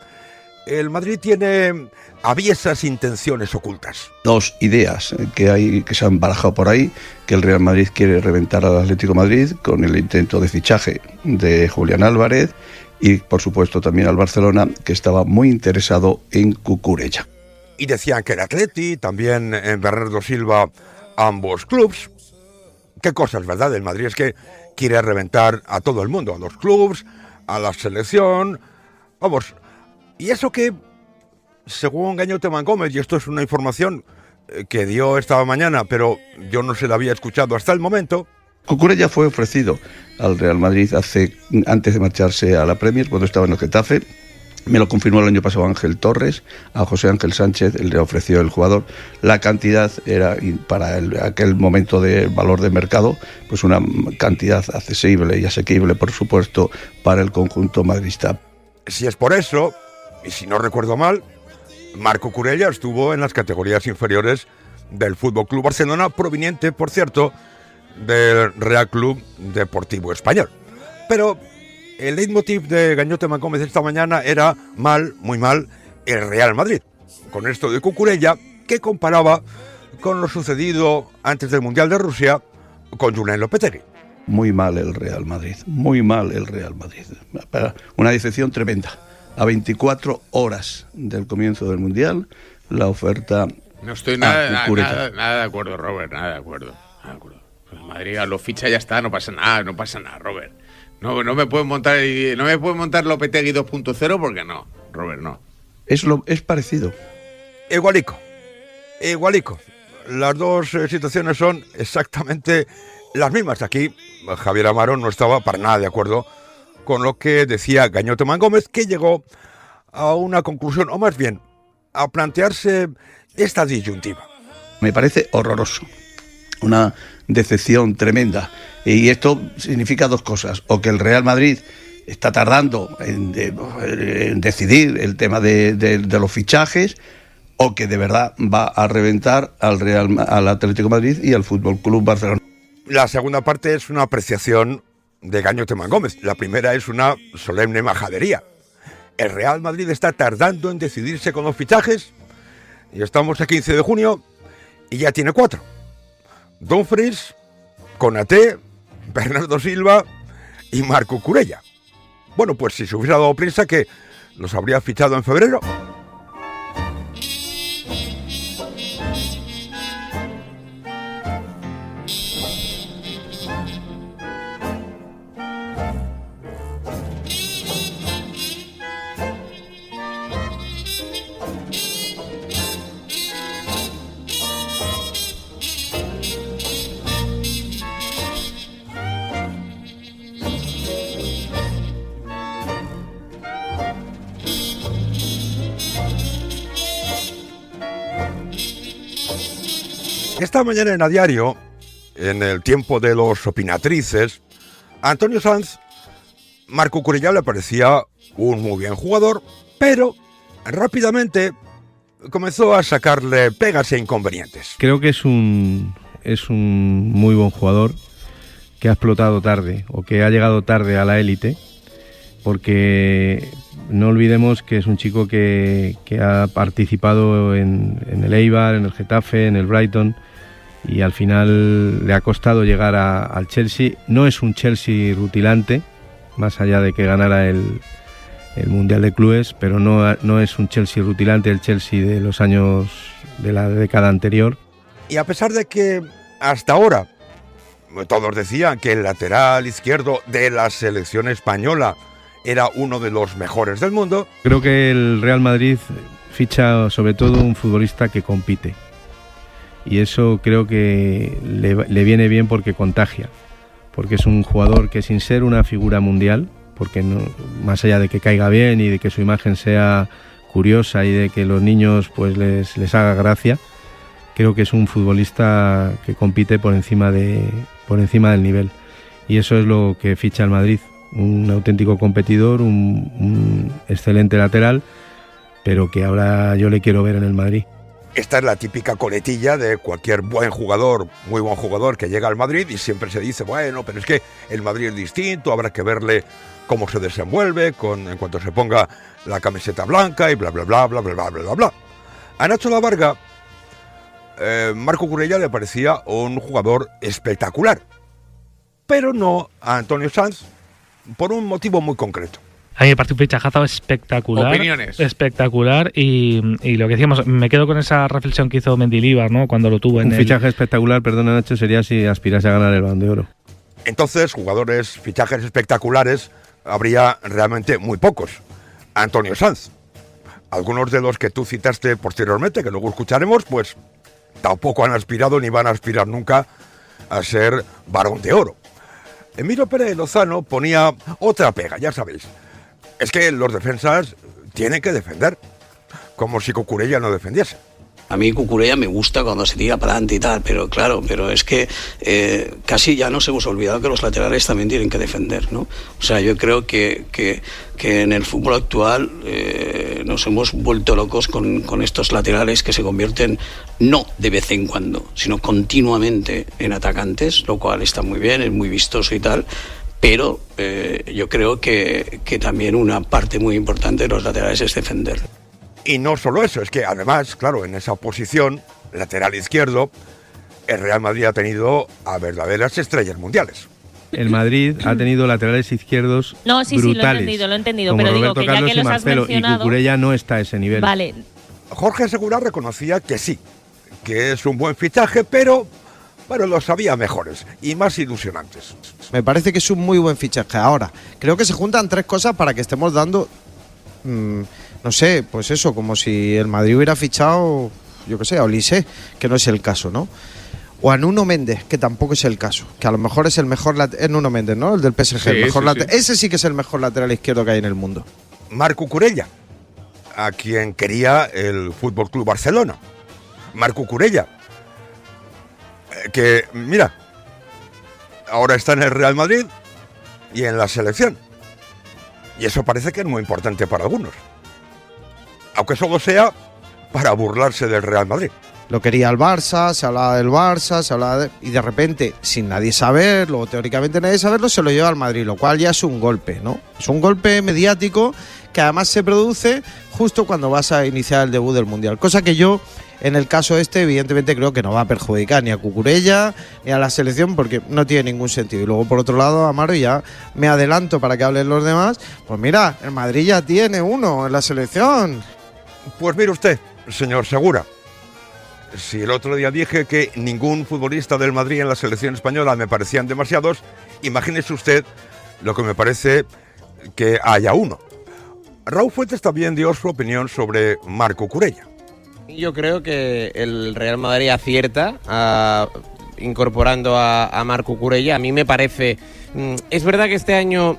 el Madrid tiene aviesas intenciones ocultas. Dos ideas que se han barajado por ahí, que el Real Madrid quiere reventar al Atlético de Madrid con el intento de fichaje de Julián Álvarez y por supuesto también al Barcelona, que estaba muy interesado en Cucurella. Y decían que el Atleti, también en Bernardo Silva, ambos clubs. Qué cosas, ¿verdad? El Madrid es que quiere reventar a todo el mundo, a los clubs, a la selección, vamos. Y eso que, según Gañote Mangómez, y esto es una información que dio esta mañana, pero yo no se la había escuchado hasta el momento. Cucurella fue ofrecido al Real Madrid antes de marcharse a la Premier, cuando estaba en el Getafe. Me lo confirmó el año pasado Ángel Torres, a José Ángel Sánchez le ofreció el jugador. La cantidad era, para aquel momento de valor de mercado, pues una cantidad accesible y asequible, por supuesto, para el conjunto madridista. Si es por eso, y si no recuerdo mal, Marc Cucurella estuvo en las categorías inferiores del Fútbol Club Barcelona, proveniente, por cierto, del Real Club Deportivo Español. Pero el leitmotiv de Gañote Gómez esta mañana era muy mal, el Real Madrid. Con esto de Cucurella, que comparaba con lo sucedido antes del Mundial de Rusia con Julen Lopetegui. Muy mal el Real Madrid, muy mal el Real Madrid. Una decepción tremenda. A 24 horas del comienzo del Mundial, la oferta... No estoy nada de acuerdo, Robert, nada de acuerdo. Pues Madrid lo ficha y ya está, no pasa nada, Robert. No me pueden montar Lopetegui 2.0 porque no, Robert, no. Es parecido. Igualico. Las dos situaciones son exactamente las mismas. Aquí Javier Amaro no estaba para nada de acuerdo con lo que decía Gañote Gómez, que llegó a una conclusión, o más bien, a plantearse esta disyuntiva. Me parece horroroso. Una decepción tremenda. Y esto significa dos cosas. O que el Real Madrid está tardando en decidir el tema de los fichajes, o que de verdad va a reventar al Atlético de Madrid y al Fútbol Club Barcelona. La segunda parte es una apreciación de Gañote Gómez. La primera es una solemne majadería. El Real Madrid está tardando en decidirse con los fichajes y estamos a 15 de junio y ya tiene 4. Dumfries, Konaté, Bernardo Silva y Marc Cucurella. Bueno, pues si se hubiera dado prisa, que los habría fichado en febrero. Esta mañana en A Diario, en el tiempo de los opinatrices, a Antonio Sanz, Marc Cucurella le parecía un muy bien jugador, pero rápidamente comenzó a sacarle pegas e inconvenientes. Creo que es un muy buen jugador que ha explotado tarde o que ha llegado tarde a la élite, porque no olvidemos que es un chico que ha participado en el Eibar, en el Getafe, en el Brighton, y al final le ha costado llegar al Chelsea. No es un Chelsea rutilante, más allá de que ganara el Mundial de Clubes, pero no es un Chelsea rutilante, el Chelsea de los años de la década anterior. Y a pesar de que hasta ahora todos decían que el lateral izquierdo de la selección española era uno de los mejores del mundo, creo que el Real Madrid ficha sobre todo un futbolista que compite, y eso creo que le viene bien porque contagia, porque es un jugador que, sin ser una figura mundial, porque no, más allá de que caiga bien y de que su imagen sea curiosa y de que los niños pues les haga gracia, creo que es un futbolista que compite por encima del nivel, y eso es lo que ficha el Madrid. Un auténtico competidor, un excelente lateral, pero que ahora yo le quiero ver en el Madrid. Esta es la típica coletilla de cualquier buen jugador, muy buen jugador que llega al Madrid, y siempre se dice, bueno, pero es que el Madrid es distinto, habrá que verle cómo se desenvuelve en cuanto se ponga la camiseta blanca y bla, bla, bla, bla, bla, bla, bla, bla. A Nacho Lavarga, Marc Cucurella le parecía un jugador espectacular, pero no a Antonio Sanz, por un motivo muy concreto. A mí me parece un fichajazo espectacular. Opiniones. Espectacular, y lo que decíamos, me quedo con esa reflexión que hizo Mendilibar, ¿no?, cuando lo tuvo en un fichaje espectacular, perdona Nacho, sería si aspirase a ganar el Balón de Oro. Entonces, fichajes espectaculares, habría realmente muy pocos. Antonio Sanz, algunos de los que tú citaste posteriormente, que luego escucharemos, pues tampoco han aspirado ni van a aspirar nunca a ser Varón de Oro. Emilio Pérez Lozano ponía otra pega, ya sabéis. Es que los defensas tienen que defender, como si Cucurella no defendiese. A mí Cucurella me gusta cuando se tira para adelante y tal, pero claro, es que casi ya nos hemos olvidado que los laterales también tienen que defender, ¿no? O sea, yo creo que en el fútbol actual nos hemos vuelto locos con estos laterales que se convierten no de vez en cuando, sino continuamente en atacantes, lo cual está muy bien, es muy vistoso y tal, pero yo creo que también una parte muy importante de los laterales es defender. Y no solo eso, es que además, claro, en esa posición, lateral izquierdo, el Real Madrid ha tenido a verdaderas estrellas mundiales. El Madrid ha tenido laterales izquierdos brutales. Sí, lo he entendido, como pero Roberto digo que Carlos ya que y los has Marcelo, mencionado... y Cucurella no está a ese nivel. Vale. Jorge Segura reconocía que sí, que es un buen fichaje, pero los había mejores y más ilusionantes. Me parece que es un muy buen fichaje. Ahora, creo que se juntan tres cosas para que estemos dando... no sé, pues eso, como si el Madrid hubiera fichado, yo qué sé, a Olise, que no es el caso, ¿no? O a Nuno Méndez, que tampoco es el caso, que a lo mejor es el mejor lateral, Nuno Méndez, ¿no? El del PSG, sí, el mejor sí. Ese sí que es el mejor lateral izquierdo que hay en el mundo. Marc Cucurella, a quien quería el Fútbol Club Barcelona. Marc Cucurella, que, mira, ahora está en el Real Madrid y en la selección. Y eso parece que es muy importante para algunos. Aunque solo sea para burlarse del Real Madrid. Lo quería el Barça, se hablaba del Barça, y de repente, sin nadie saberlo, o teóricamente nadie saberlo, se lo lleva al Madrid, lo cual ya es un golpe, ¿no? Es un golpe mediático que además se produce justo cuando vas a iniciar el debut del Mundial. Cosa que yo, en el caso evidentemente creo que no va a perjudicar ni a Cucurella ni a la selección, porque no tiene ningún sentido. Y luego, por otro lado, Amaro, ya me adelanto para que hablen los demás, pues mira, el Madrid ya tiene uno en la selección. Pues mire usted, señor Segura, si el otro día dije que ningún futbolista del Madrid en la selección española me parecían demasiados, imagínese usted lo que me parece que haya uno. Raúl Fuentes también dio su opinión sobre Marc Cucurella. Yo creo que el Real Madrid acierta incorporando a Marc Cucurella. A mí me parece... Es verdad que este año,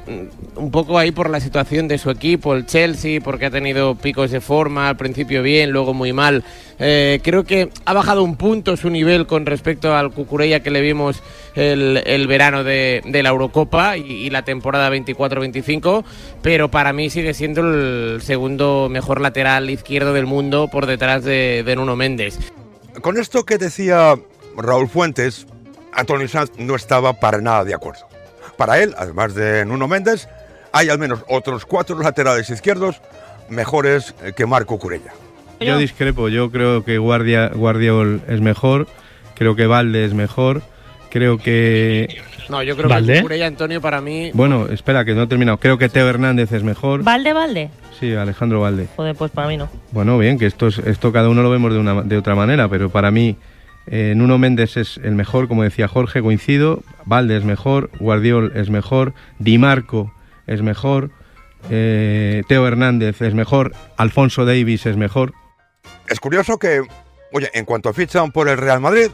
un poco ahí por la situación de su equipo, el Chelsea, porque ha tenido picos de forma, al principio bien, luego muy mal. Creo que ha bajado un punto su nivel con respecto al Cucurella que le vimos el verano de la Eurocopa y la temporada 24-25, pero para mí sigue siendo el segundo mejor lateral izquierdo del mundo por detrás de Nuno Méndez. Con esto que decía Raúl Fuentes, Antonio Sanz no estaba para nada de acuerdo. Para él, además de Nuno Méndez, hay al menos otros 4 laterales izquierdos mejores que Marc Cucurella. Yo discrepo, yo creo que Guardiol es mejor, creo que Valde es mejor, creo que... No, yo creo que Cucurella, Antonio, para mí... Bueno, espera, que no he terminado. Creo que Teo Hernández es mejor. ¿Valde? Sí, Alejandro Valde. Joder, pues para mí no. Bueno, bien, que esto cada uno lo vemos de otra manera, pero para mí... Nuno Méndez es el mejor, como decía Jorge, coincido. Valde es mejor, Guardiol es mejor, Di Marco es mejor, Teo Hernández es mejor, Alfonso Davies es mejor. Es curioso que, oye, en cuanto fichan por el Real Madrid,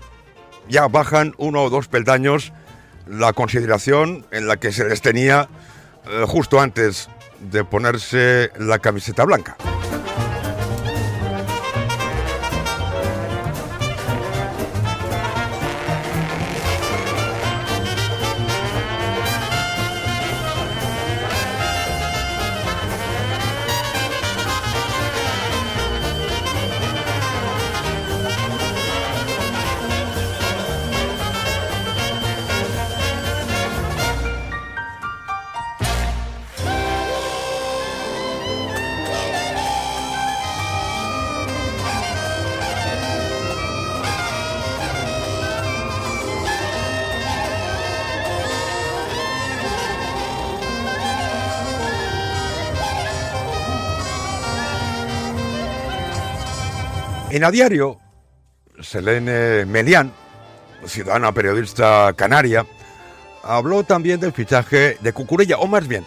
ya bajan 1 o 2 peldaños la consideración en la que se les tenía justo antes de ponerse la camiseta blanca. En A Diario, Selene Melián, ciudadana periodista canaria, habló también del fichaje de Cucurella, o más bien,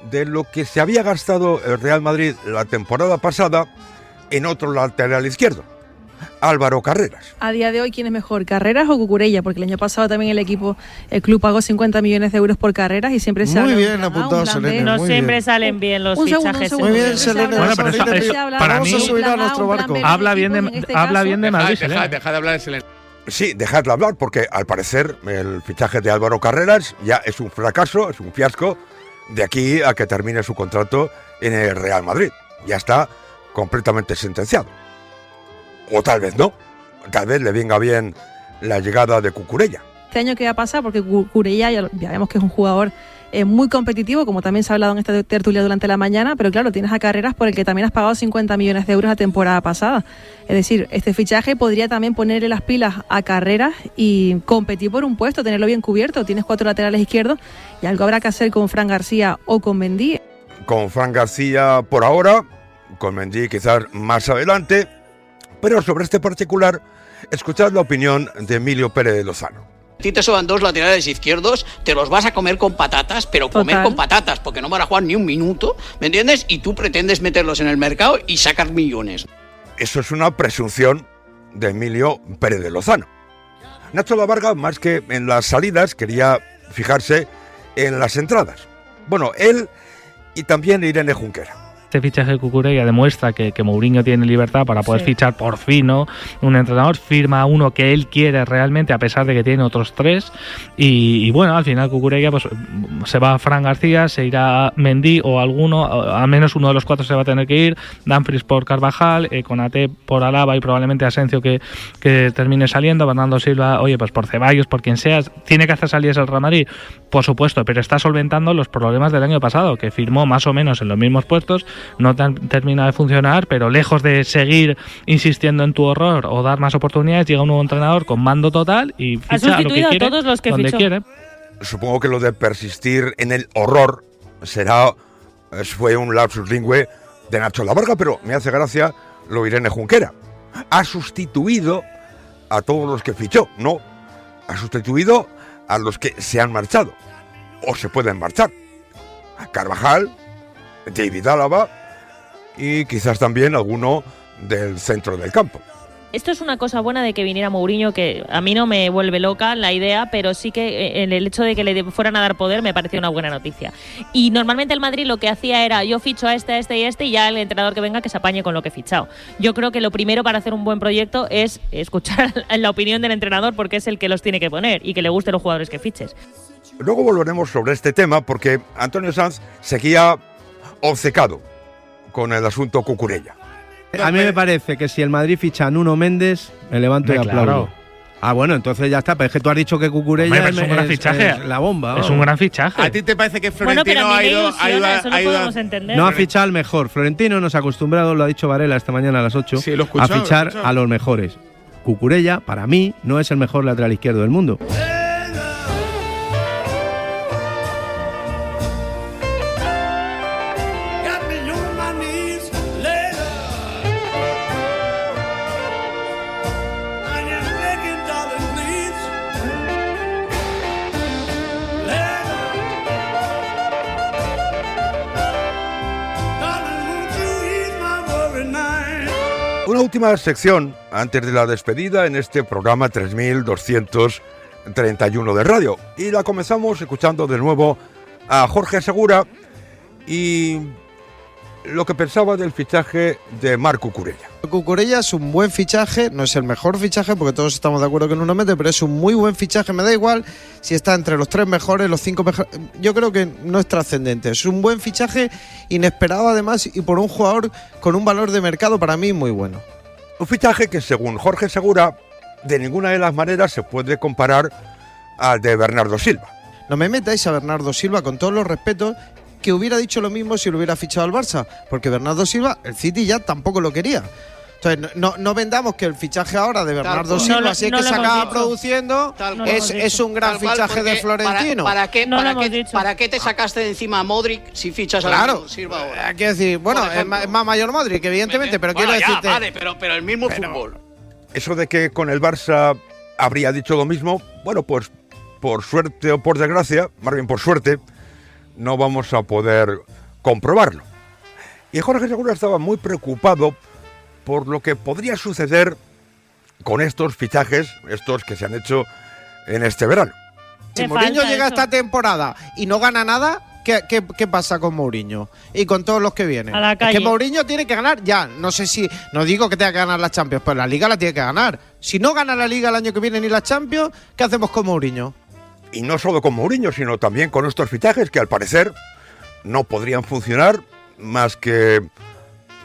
de lo que se había gastado el Real Madrid la temporada pasada en otro lateral izquierdo, Álvaro Carreras. A día de hoy, ¿quién es mejor, Carreras o Cucurella? Porque el año pasado también el club pagó 50 millones de euros por Carreras y siempre se habla... Muy bien apuntado, Selene. No siempre salen bien los fichajes. Muy bien, Selene. Bueno, pero para mí habla bien de Madrid. Dejad de hablar de Selene. Sí, dejadlo hablar, porque al parecer el fichaje de Álvaro Carreras ya es un fracaso, es un fiasco, de aquí a que termine su contrato en el Real Madrid. Ya está completamente sentenciado. O tal vez no, tal vez le venga bien la llegada de Cucurella. Este año, ¿qué va a pasar? Porque Cucurella ya vemos que es un jugador muy competitivo, como también se ha hablado en esta tertulia durante la mañana, pero claro, tienes a Carreras por el que también has pagado 50 millones de euros la temporada pasada. Es decir, este fichaje podría también ponerle las pilas a Carreras y competir por un puesto, tenerlo bien cubierto. Tienes 4 laterales izquierdos y algo habrá que hacer con Fran García o con Mendy. Con Fran García por ahora, con Mendy quizás más adelante, pero sobre este particular, escuchad la opinión de Emilio Pérez de Lozano. A ti te sobran 2 laterales izquierdos, te los vas a comer con patatas, pero comer con patatas, porque no van a jugar ni un minuto, ¿me entiendes? Y tú pretendes meterlos en el mercado y sacar millones. Eso es una presunción de Emilio Pérez de Lozano. Nacho Lavarga, más que en las salidas, quería fijarse en las entradas. Bueno, él y también Irene Junquera. Este fichaje de Cucurella demuestra que Mourinho tiene libertad para poder fichar por fin, ¿no?, un entrenador, firma uno que él quiere realmente, a pesar de que tiene otros 3, y bueno, al final Cucurella pues se va a Fran García, se irá Mendy o alguno, al menos uno de los 4 se va a tener que ir, Dumfries por Carvajal, Konaté por Alaba y probablemente Asensio que termine saliendo, Bernardo Silva, oye, pues por Ceballos, por quien sea. ¿Tiene que hacer salidas el Real Madrid? Por supuesto, pero está solventando los problemas del año pasado, que firmó más o menos en los mismos puestos, no termina de funcionar, pero lejos de seguir insistiendo en tu horror o dar más oportunidades, llega un nuevo entrenador con mando total y ficha lo que quiere, a todos los que donde quiere. Supongo que lo de persistir en el horror fue un lapsus lingüe de Nacho Lavarga, pero me hace gracia lo Irene Junquera. Ha sustituido a todos los que fichó, no, ha sustituido a los que se han marchado o se pueden marchar. Carvajal, David Álava y quizás también alguno del centro del campo. Esto es una cosa buena de que viniera Mourinho, que a mí no me vuelve loca la idea, pero sí que en el hecho de que le fueran a dar poder me pareció una buena noticia. Y normalmente el Madrid lo que hacía era yo ficho a este y ya el entrenador que venga que se apañe con lo que he fichado. Yo creo que lo primero para hacer un buen proyecto es escuchar la opinión del entrenador, porque es el que los tiene que poner y que le gusten los jugadores que fiches. Luego volveremos sobre este tema porque Antonio Sanz seguía obcecado con el asunto Cucurella. A mí me parece que si el Madrid ficha a Nuno Méndez, me levanto y aplaudo. Claro. Ah, bueno, entonces ya está. Pero es que tú has dicho que Cucurella es un gran fichaje. Es la bomba. Es un gran fichaje. ¿A ti te parece que Florentino ha ido? No ha fichado al mejor. Florentino nos ha acostumbrado, lo ha dicho Varela esta mañana a las 8, a fichar a los mejores. Cucurella, para mí, no es el mejor lateral izquierdo del mundo. Una última sección antes de la despedida en este programa 3231 de radio. Y la comenzamos escuchando de nuevo a Jorge Segura y lo que pensaba del fichaje de Marc Cucurella. Cucurella es un buen fichaje, no es el mejor fichaje porque todos estamos de acuerdo que Nuno Méndez, pero es un muy buen fichaje. Me da igual si está entre los 3 mejores, los 5 mejores. Yo creo que no es trascendente. Es un buen fichaje, inesperado además, y por un jugador con un valor de mercado para mí muy bueno. Un fichaje que, según Jorge Segura, de ninguna de las maneras se puede comparar al de Bernardo Silva. No me metáis a Bernardo Silva, con todos los respetos, que hubiera dicho lo mismo si lo hubiera fichado al Barça, porque Bernardo Silva, el City ya tampoco lo quería. Entonces, no vendamos que el fichaje ahora de Bernardo Silva, si es que se acaba produciendo, es un gran fichaje de Florentino. ¿Para qué te sacaste de encima a Modric si fichas a Silva ahora? Quiero decir, bueno, es más mayor Modric, evidentemente, pero quiero decirte... Vale, pero el mismo fútbol. Eso de que con el Barça habría dicho lo mismo, bueno, pues por suerte o por desgracia, más bien por suerte, no vamos a poder comprobarlo. Y Jorge Segura estaba muy preocupado por lo que podría suceder con estos fichajes, estos que se han hecho en este verano. Si Mourinho llega a esta temporada y no gana nada, ¿qué pasa con Mourinho? Y con todos los que vienen. A la calle. Es que Mourinho tiene que ganar ya. No sé si, no digo que tenga que ganar la Champions, pero la Liga la tiene que ganar. Si no gana la Liga el año que viene ni la Champions, ¿qué hacemos con Mourinho? Y no solo con Mourinho, sino también con estos fichajes que al parecer no podrían funcionar más que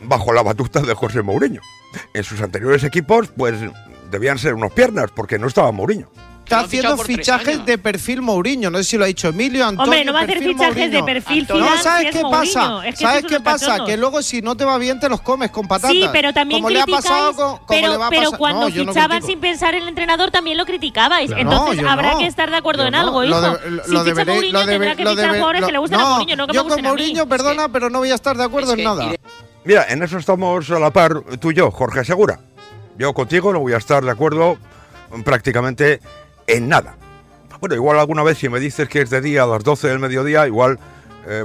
bajo la batuta de José Mourinho. En sus anteriores equipos, pues debían ser unos piernas, porque no estaba Mourinho. Está haciendo fichajes de perfil Mourinho. No sé si lo ha dicho Emilio, Antonio. Hombre, no va a hacer fichajes de perfil Zidane. No, ¿sabes si qué es pasa? Mourinho. Es que ¿Sabes qué pasa? Que luego si no te va bien te los comes con patatas. Sí, pero también como le ha pasado pero cuando fichaban sin pensar en el entrenador también lo criticabais. Claro. Entonces habrá que estar de acuerdo en algo, hijo. Si ficha Mourinho tendrá que fichar jugadores que le gusten a Mourinho, no que me gusten a mí. Yo con Mourinho, perdona, pero no voy a estar de acuerdo en nada. Mira, en eso estamos a la par tú y yo, Jorge Segura. Yo contigo no voy a estar de acuerdo prácticamente en nada. Bueno, igual alguna vez si me dices que es de día a las 12 del mediodía, igual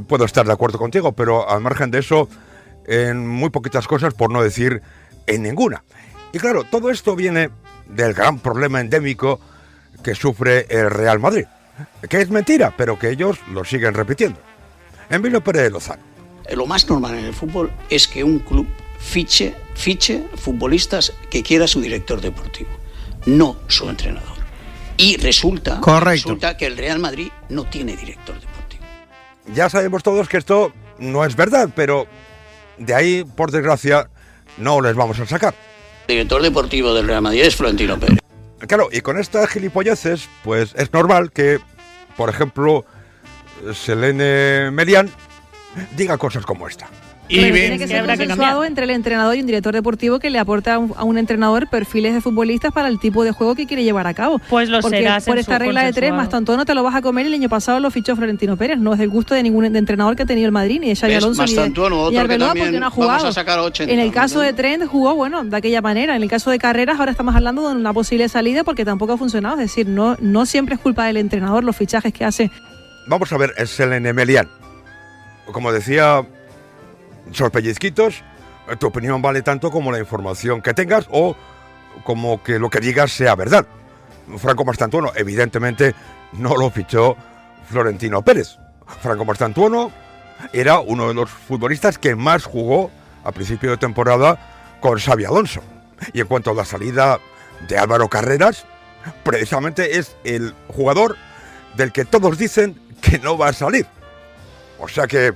puedo estar de acuerdo contigo, pero al margen de eso, en muy poquitas cosas, por no decir en ninguna. Y claro, todo esto viene del gran problema endémico que sufre el Real Madrid, que es mentira, pero que ellos lo siguen repitiendo. Emilio Pérez Lozano. Lo más normal en el fútbol es que un club fiche futbolistas que quiera su director deportivo, no su entrenador. Y resulta que el Real Madrid no tiene director deportivo. Ya sabemos todos que esto no es verdad, pero de ahí, por desgracia, no les vamos a sacar. El director deportivo del Real Madrid es Florentino Pérez. Claro, y con estas gilipolleces, pues es normal que, por ejemplo, Selene Melián diga cosas como esta. Y tiene que ser consensuado entre el entrenador y un director deportivo que le aporta a un entrenador perfiles de futbolistas para el tipo de juego que quiere llevar a cabo. Pues lo será. Por esta regla de 3, Mastantuono te lo vas a comer. El año pasado lo fichó Florentino Pérez. No es del gusto de ningún entrenador que ha tenido el Madrid, ni de Xabi Alonso, ni de Arbeloa, porque no ha jugado. En el caso de Trent jugó, bueno, de aquella manera. En el caso de Carreras ahora estamos hablando de una posible salida porque tampoco ha funcionado. Es decir, no siempre es culpa del entrenador los fichajes que hace. Vamos a ver, es Selene Melián. Como decía, son pellizquitos, tu opinión vale tanto como la información que tengas o como que lo que digas sea verdad. Franco Mastantuono, evidentemente, no lo fichó Florentino Pérez. Franco Mastantuono era uno de los futbolistas que más jugó a principio de temporada con Xabi Alonso. Y en cuanto a la salida de Álvaro Carreras, precisamente es el jugador del que todos dicen que no va a salir. O sea que,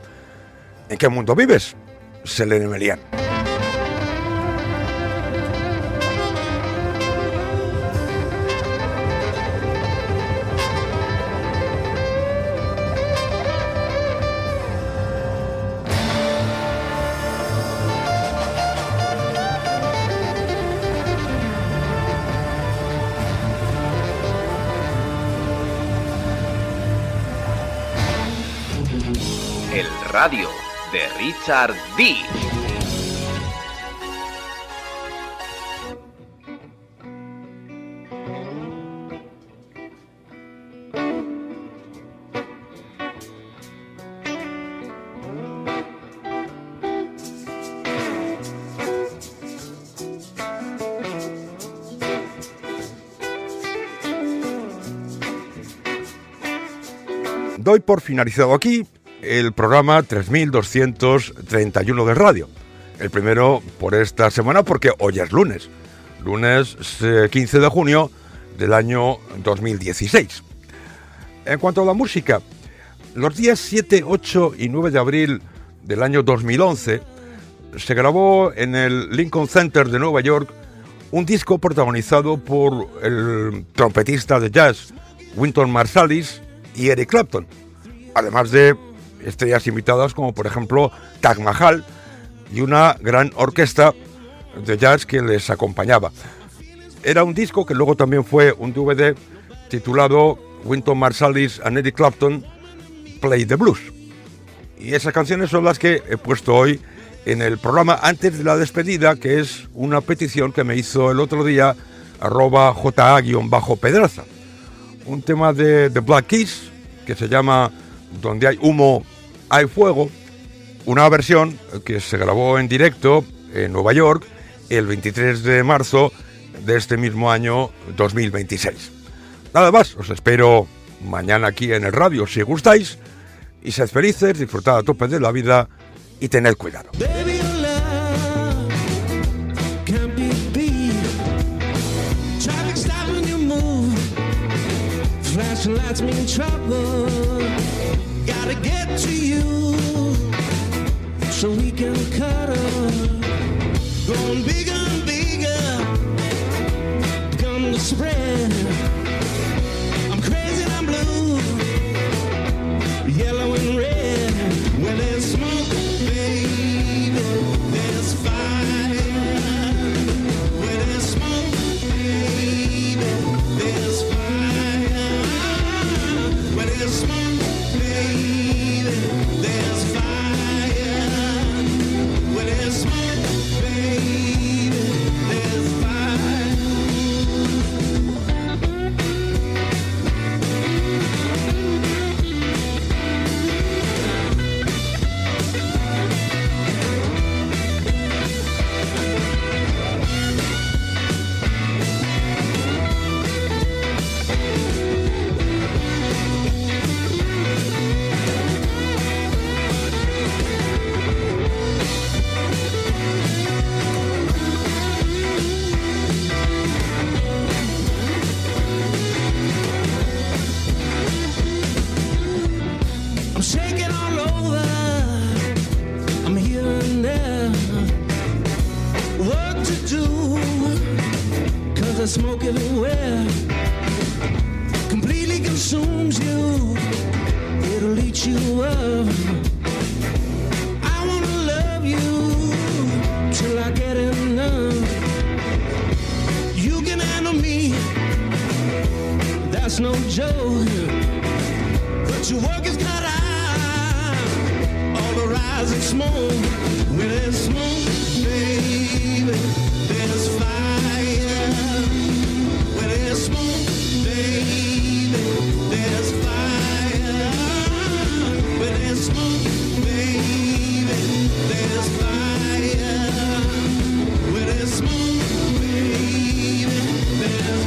¿en qué mundo vives, Selene Melián? El radio de Richard Dees. Doy por finalizado aquí el programa 3231 de radio. El primero por esta semana porque hoy es lunes 15 de junio del año 2016. En cuanto a la música, los días 7, 8 y 9 de abril del año 2011 se grabó en el Lincoln Center de Nueva York un disco protagonizado por el trompetista de jazz Wynton Marsalis y Eric Clapton, además de estrellas invitadas como por ejemplo Taj Mahal y una gran orquesta de jazz que les acompañaba. Era un disco que luego también fue un DVD titulado Wynton Marsalis and Eric Clapton Play the Blues. Y esas canciones son las que he puesto hoy en el programa antes de la despedida, que es una petición que me hizo el otro día @JA_Pedraza. Un tema de The Black Keys que se llama Donde hay humo, hay fuego. Una versión que se grabó en directo en Nueva York el 23 de marzo de este mismo año 2026. Nada más, os espero mañana aquí en el radio si gustáis, y sed felices, disfrutad a tope de la vida y tened cuidado. Flashing lights mean trouble. Gotta get to you so we can cuddle. Growing bigger and bigger. Come to spread. I'm crazy and I'm blue. Yellow and red. Where there's smoke, baby, there's fire. Where there's smoke, baby, there's fire. Where there's smoke, baby, there's fire. Where there's smoke, baby, there's fire. I'm shaking all over. I'm here and there. What to do? 'Cause I smoke everywhere. Completely consumes you. It'll eat you up. I wanna love you till I get enough. You can handle me. That's no joke. But your work is cut out. All the rising smoke. Where there's smoke, baby, there's fire. Where there's smoke, baby, there's fire. Where there's smoke, baby, there's fire. Where there's smoke, baby, there's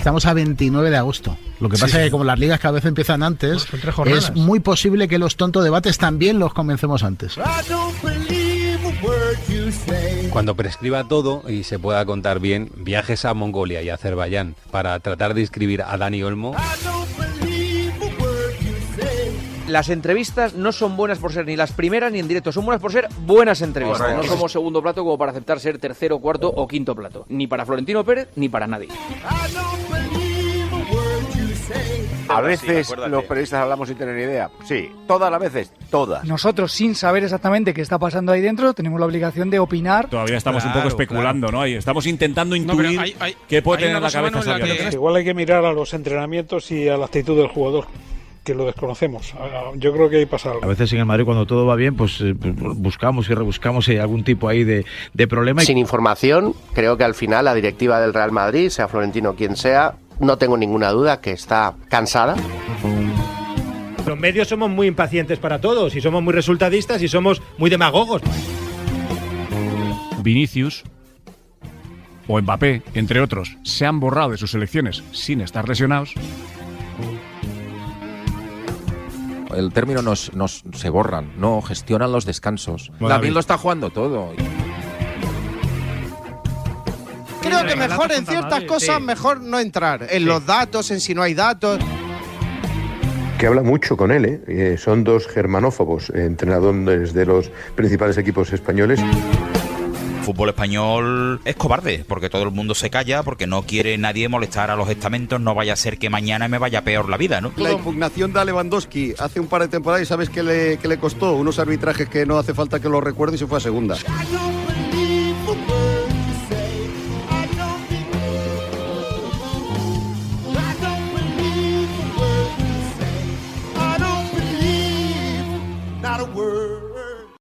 Estamos a 29 de agosto. Lo que pasa es que como las ligas cada vez empiezan antes, es muy posible que los tonto debates también los comencemos antes. Cuando prescriba todo y se pueda contar bien, viajes a Mongolia y Azerbaiyán para tratar de inscribir a Dani Olmo. Las entrevistas no son buenas por ser ni las primeras ni en directo, son buenas por ser buenas entrevistas. Correcto. No somos segundo plato como para aceptar ser tercero, cuarto o quinto plato. Ni para Florentino Pérez ni para nadie. A veces los periodistas hablamos sin tener ni idea. Sí, todas las veces, todas. Nosotros, sin saber exactamente qué está pasando ahí dentro, tenemos la obligación de opinar. Todavía estamos un poco especulando, ¿no? Estamos intentando intuir qué puede tener la cabeza Xavi. Igual hay que mirar a los entrenamientos y a la actitud del jugador, que lo desconocemos. Yo creo que ahí pasa algo. A veces en el Madrid cuando todo va bien, pues buscamos y rebuscamos algún tipo ahí de problema. Sin información, creo que al final la directiva del Real Madrid, sea Florentino quien sea, no tengo ninguna duda que está cansada. Los medios somos muy impacientes para todos y somos muy resultadistas y somos muy demagogos. Vinicius o Mbappé, entre otros, se han borrado de sus selecciones sin estar lesionados. El término se borran, no gestionan los descansos. David lo está jugando todo. creo que mejor en ciertas cosas, mejor no entrar. En los datos, en si no hay datos. Que habla mucho con él, son dos germanófobos, entrenadores de los principales equipos españoles. El fútbol español es cobarde, porque todo el mundo se calla, porque no quiere nadie molestar a los estamentos, no vaya a ser que mañana me vaya peor la vida, ¿no? La impugnación de Lewandowski hace un par de temporadas, y ¿sabes qué le costó? Unos arbitrajes que no hace falta que lo recuerde, y se fue a segunda. Not a word